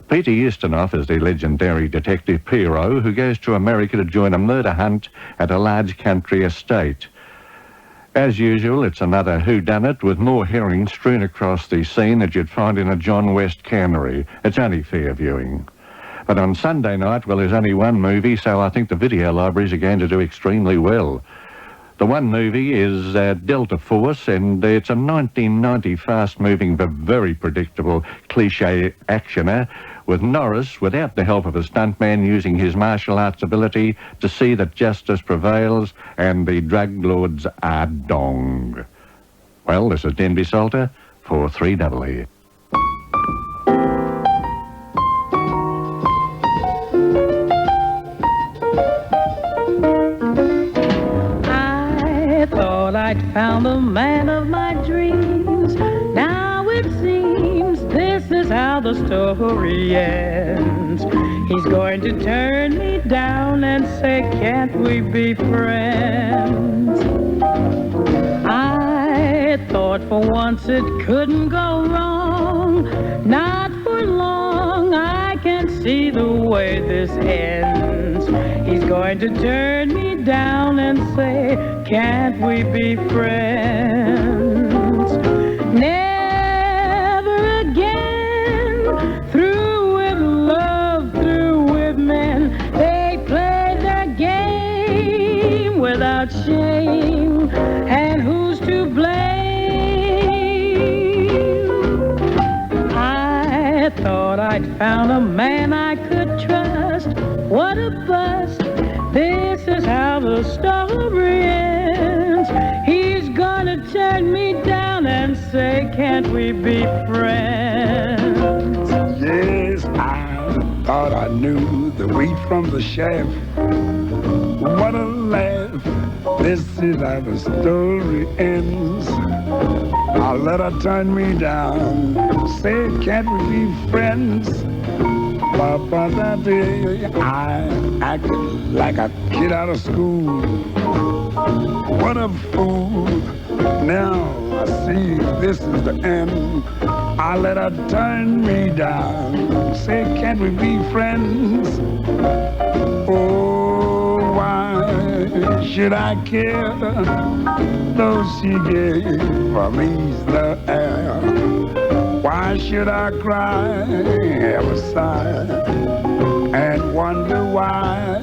Peter Ustinov is the legendary detective Poirot who goes to America to join a murder hunt at a large country estate. As usual, it's another whodunit with more herrings strewn across the scene that you'd find in a John West cannery. It's only fair viewing. But on Sunday night, well, there's only one movie, so I think the video libraries are going to do extremely well. The one movie is Delta Force, and it's a 1990 fast-moving but very predictable cliché actioner with Norris, without the help of a stuntman, using his martial arts ability to see that justice prevails and the drug lords are donged. Well, this is Denby Salter for 3EE.
I thought I'd found the man of my dreams. Now it seems this is how the story ends. He's going to turn me down and say, can't we be friends? I thought for once it couldn't go wrong. Not for long, I can see the way this ends. He's going to turn me down and say, can't we be friends? Never again, through with love, through with men, they play their game without shame, and who's to blame? I thought I'd found a man I could trust. What a bust. This is how the story ends. He's gonna turn me down and say, can't we be friends?
Yes, I thought I knew the wheat from the chaff. What a laugh. This is how the story ends. I let her turn me down, say, can't we be friends? But that day I acted like a kid out of school. What a fool. Now I see this is the end. I let her turn me down, say, can't we be friends? Oh, why should I care? Though she gave me the air. Why should I cry, ever sigh, and wonder why?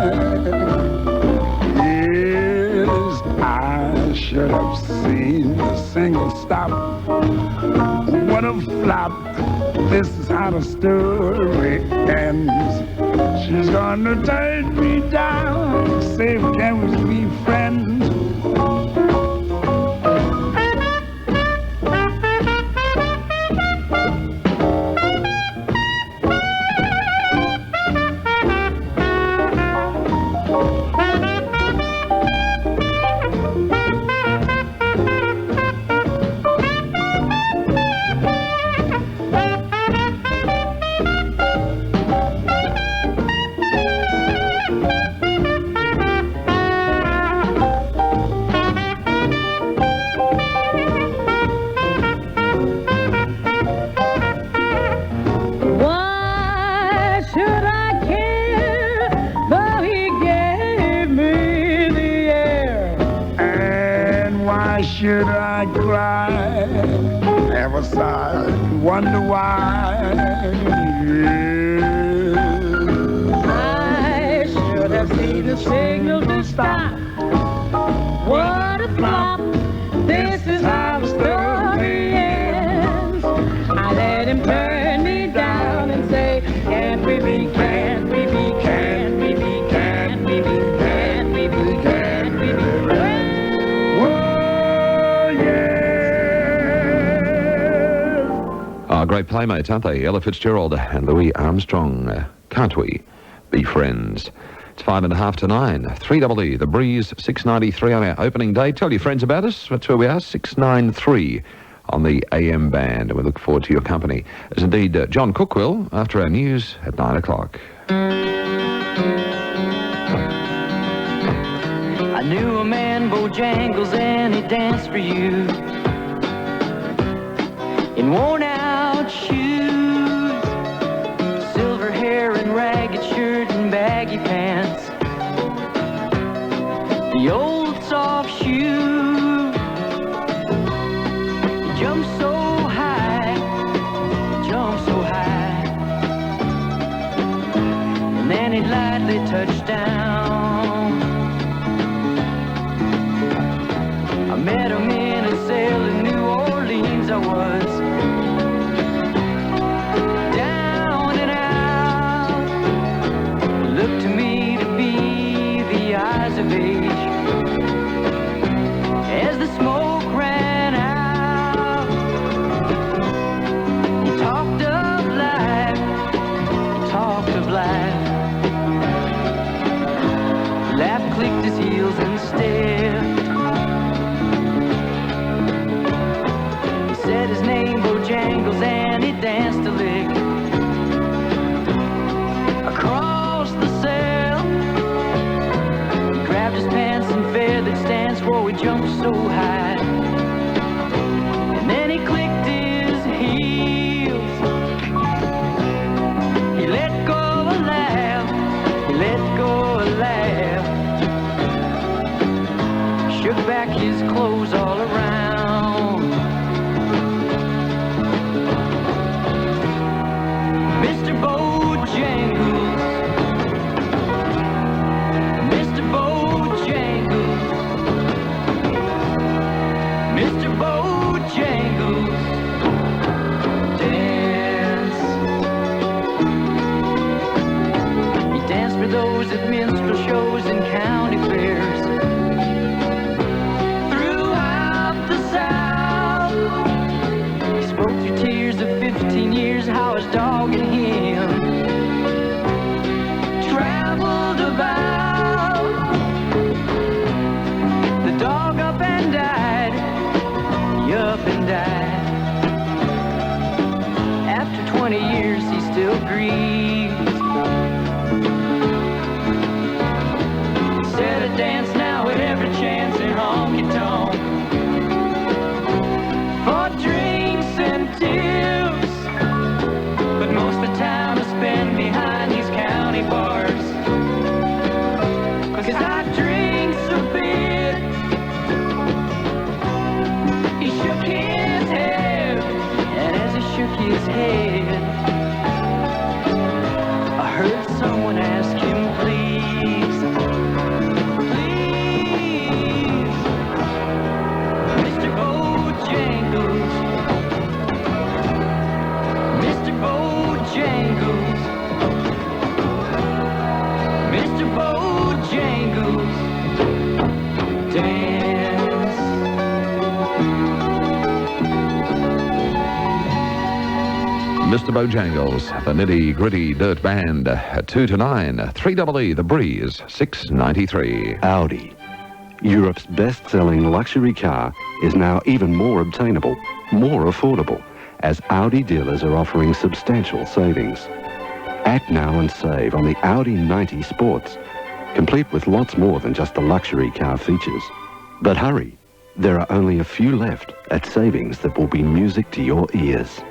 Yes, I should have seen the single stop. What a flop. This is how the story ends. She's gonna turn me down, say, can we be friends? Should I cry, ever sigh, wonder why?
I should have seen the signal to stop. What a flop. This is how the story ends. I let him turn me down and say, can't we be, can't we be, can't we be, can't we be, can't we be, can't we be friends?
Great playmates, aren't they? Ella Fitzgerald and Louis Armstrong. Can't we be friends? It's 9:05 to 9. 3EE, The Breeze, 693 on our opening day. Tell your friends about us. That's where we are, 693 on the AM band, and we look forward to your company. As indeed John Cook will, after our news at 9 o'clock.
I knew a man, Bojangles, and he danced for you in worn-out shoes, silver hair and ragged shirt and baggy pants, the old soft shoe. He jumped so high, and then he lightly touched down. I met him in a cell in New Orleans. I was down and out. It looked to me to be the eyes of age as the smoke ran out. He talked of life, Laugh clicked his heels and stepped. He said his name, Bojangles, and he danced a lick across the cell. He grabbed his pants and feathered stance, whoa, he jumped so high. And then he clicked his heels. He let go a laugh, he let go a laugh. Shook back his clothes all around. Mr. Bojangles, Mr. Bojangles, Mr. Bojangles, dance. He danced for those at minstrel shows and county fairs throughout the South. He spoke through tears of 15 years, how his dog and him traveled about. The dog up and died, he up and died. After 20 years, he still grieves. Said a dance now at every chance in honky-tonk for drinks and tips, but most of the time I spend behind these county bars, 'cause I drink so bit. He shook his head, and as he shook his head, I heard someone ask him, please, please, Mr. Bojangles, Mr. Bojangles, Mr. Bojangles, dance.
Mr. Bojangles, the nitty-gritty dirt band, at 2 to 9, 3EE, The Breeze, 6.93.
Audi, Europe's best-selling luxury car, is now even more obtainable, more affordable, as Audi dealers are offering substantial savings. Act now and save on the Audi 90 Sports, complete with lots more than just the luxury car features. But hurry, there are only a few left at savings that will be music to your ears.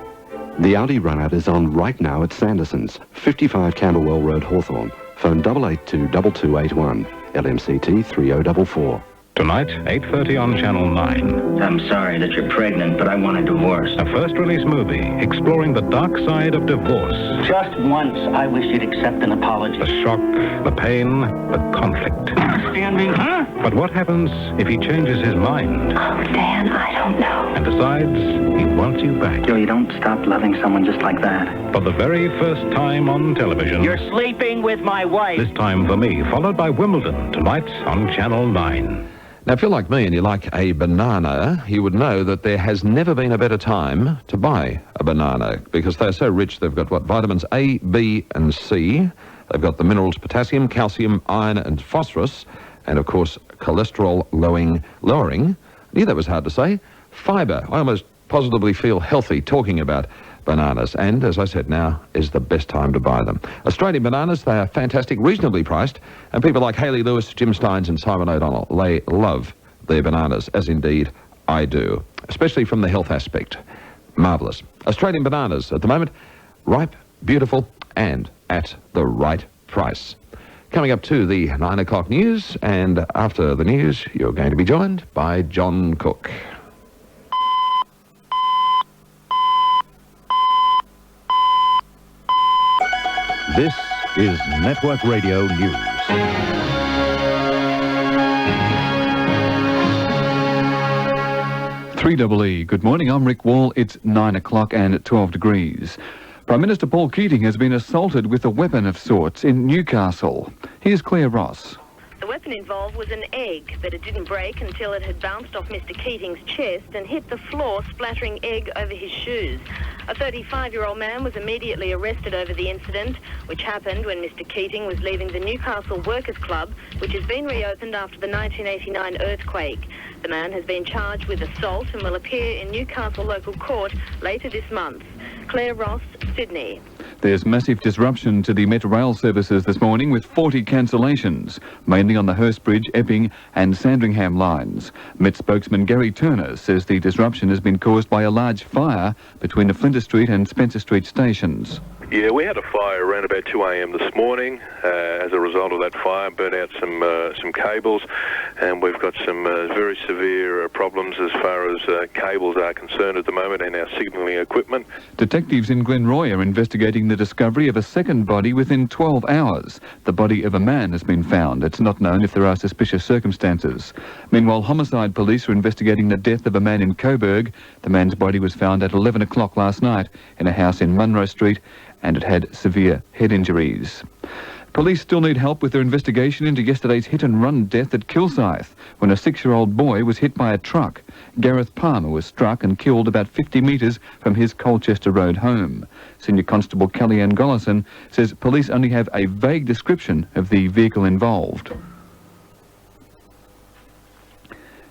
The Audi run-out is on right now at Sanderson's, 55 Camberwell Road, Hawthorne. Phone 882-2281, LMCT 3044.
Tonight, 8:30 on Channel 9.
I'm sorry that you're pregnant, but I want a divorce.
A first-release movie exploring the dark side of divorce.
Just once, I wish you'd accept an apology.
The shock, the pain, the conflict.
Understand me, huh?
But what happens if he changes his mind?
Oh, Dan, I don't know.
And decides he wants you back?
Joe, you don't stop loving someone just like that.
For the very first time on television.
You're sleeping with my wife.
This time for me, followed by Wimbledon, tonight on Channel 9.
Now, if you're like me and you like a banana, you would know that there has never been a better time to buy a banana, because they're so rich. They've got, vitamins A, B and C. They've got the minerals potassium, calcium, iron and phosphorus, and of course cholesterol lowering. Yeah, that was hard to say. Fibre. I almost positively feel healthy talking about bananas. And, as I said, now is the best time to buy them. Australian bananas, they are fantastic, reasonably priced, and people like Hayley Lewis, Jim Steins and Simon O'Donnell, they love their bananas, as indeed I do, especially from the health aspect. Marvellous. Australian bananas, at the moment, ripe, beautiful, and at the right price. Coming up to the 9 o'clock news, and after the news, you're going to be joined by John Cook.
This is Network Radio News.
E. Good morning, I'm Rick Wall. It's 9 o'clock and at 12 degrees. Prime Minister Paul Keating has been assaulted with a weapon of sorts in Newcastle. Here's Claire Ross.
The weapon involved was an egg, but it didn't break until it had bounced off Mr. Keating's chest and hit the floor, splattering egg over his shoes. A 35-year-old man was immediately arrested over the incident, which happened when Mr. Keating was leaving the Newcastle Workers' Club, which has been reopened after the 1989 earthquake. The man has been charged with assault and will appear in Newcastle local court later this month. Claire Ross, Sydney.
There's massive disruption to the Metro Rail services this morning with 40 cancellations, mainly on the Hurstbridge, Epping and Sandringham lines. Met spokesman Gary Turner says the disruption has been caused by a large fire between the Flinders Street and Spencer Street stations.
Yeah, we had a fire around about 2 a.m. this morning. As a result of that fire, burnt out some cables, and we've got some very severe problems as far as cables are concerned at the moment and our signalling equipment.
Detectives in Glenroy are investigating the discovery of a second body within 12 hours. The body of a man has been found. It's not known if there are suspicious circumstances. Meanwhile, homicide police are investigating the death of a man in Coburg. The man's body was found at 11 o'clock last night in a house in Munro Street, and it had severe head injuries. Police still need help with their investigation into yesterday's hit-and-run death at Kilsyth when a 6-year-old boy was hit by a truck. Gareth Palmer was struck and killed about 50 metres from his Colchester Road home. Senior Constable Kellyanne Gollison says police only have a vague description of the vehicle involved.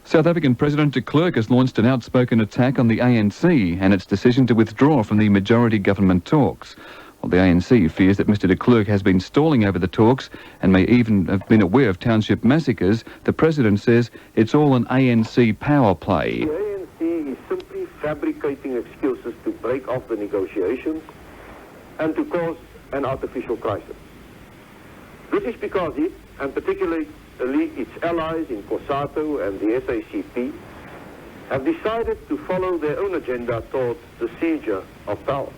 South African President de Klerk has launched an outspoken attack on the ANC and its decision to withdraw from the majority government talks. Well, the ANC fears that Mr de Klerk has been stalling over the talks and may even have been aware of township massacres. The President says it's all an ANC power play.
The ANC is simply fabricating excuses to break off the negotiations and to cause an artificial crisis. This is because it, and particularly its allies in COSATU and the SACP, have decided to follow their own agenda towards the seizure of power.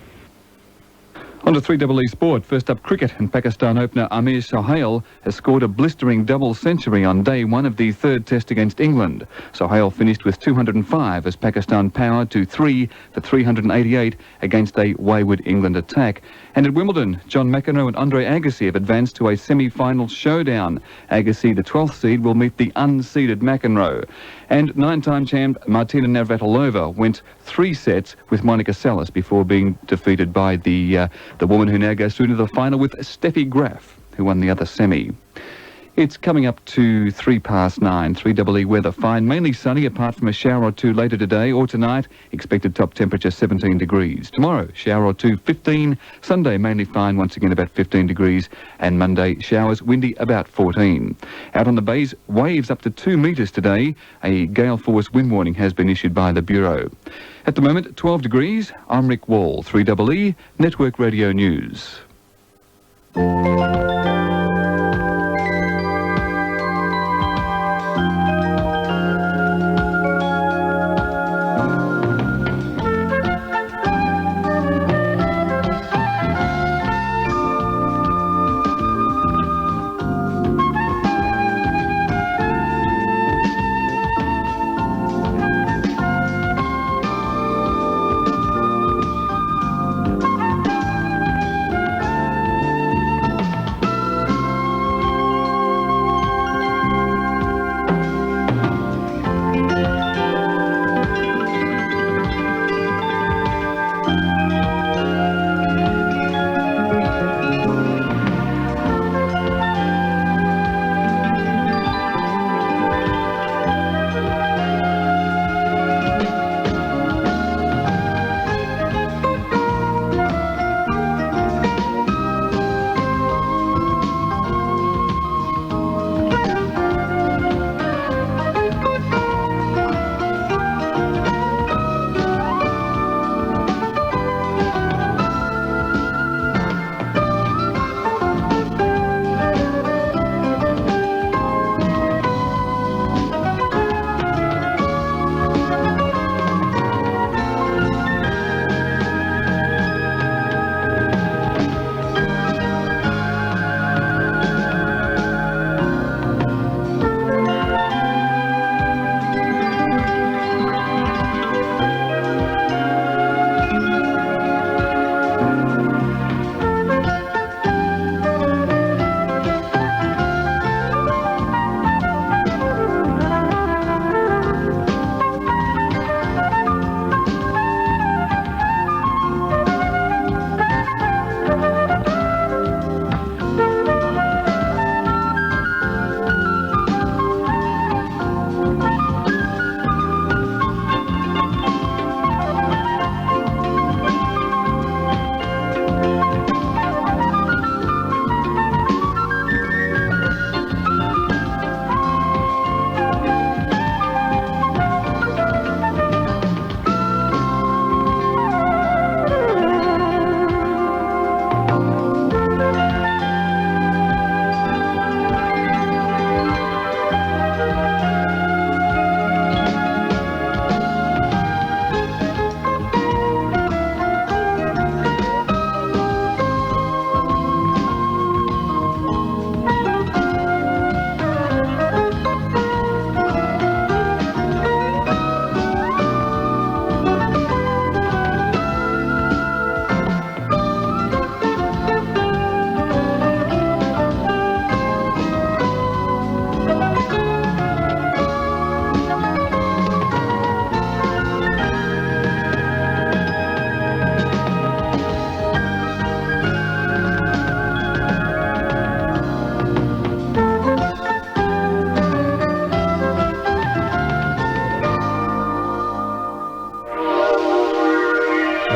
On to 3EE Sport. First up, cricket, and Pakistan opener Amir Sohail has scored a blistering double century on day one of the third test against England. Sohail finished with 205 as Pakistan powered to 3 for 388 against a wayward England attack. And at Wimbledon, John McEnroe and Andre Agassi have advanced to a semi-final showdown. Agassi, the 12th seed, will meet the unseeded McEnroe. And 9-time champ Martina Navratilova went 3 sets with Monica Seles before being defeated by the woman who now goes through to the final with Steffi Graf, who won the other semi. It's coming up to 9:03, 3EE weather. Fine, mainly sunny apart from a shower or two later today or tonight. Expected top temperature 17 degrees. Tomorrow, shower or two, 15. Sunday, mainly fine, once again about 15 degrees. And Monday, showers, windy, about 14. Out on the bays, waves up to 2 metres today. A gale force wind warning has been issued by the Bureau. At the moment, 12 degrees. I'm Rick Wall, 3EE, Network Radio News.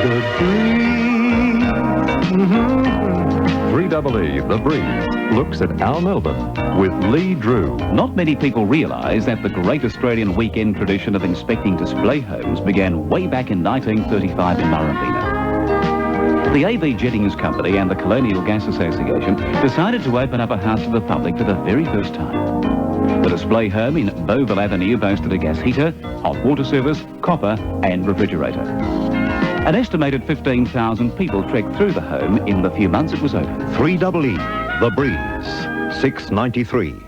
the breeze.
3EE, The Breeze, looks at our Melbourne with Lee Drew.
Not many people realise that the great Australian weekend tradition of inspecting display homes began way back in 1935 in Murrumbina. The AV Jettings Company and the Colonial Gas Association decided to open up a house to the public for the very first time. The display home in Beauville Avenue boasted a gas heater, hot water service, copper and refrigerator. An estimated 15,000 people trekked through the home in the few months it was open.
3EE, The Breeze, $6.93.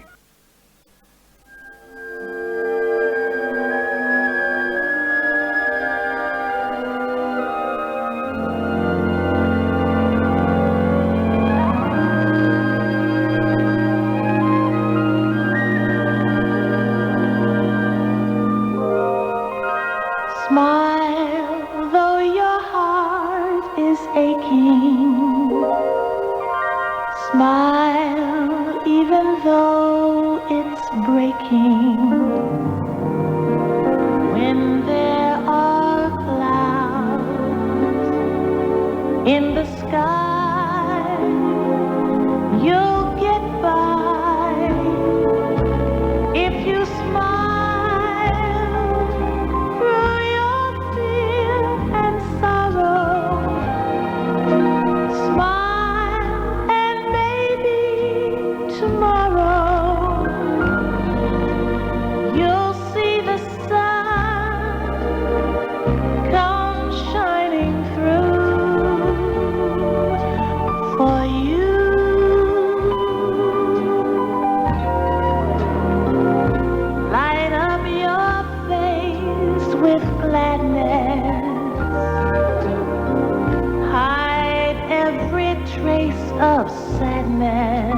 Smile, though your heart is aching. Smile, even though it's breaking. When there are clouds in the sky, you'll get by if you smile. Of sadness,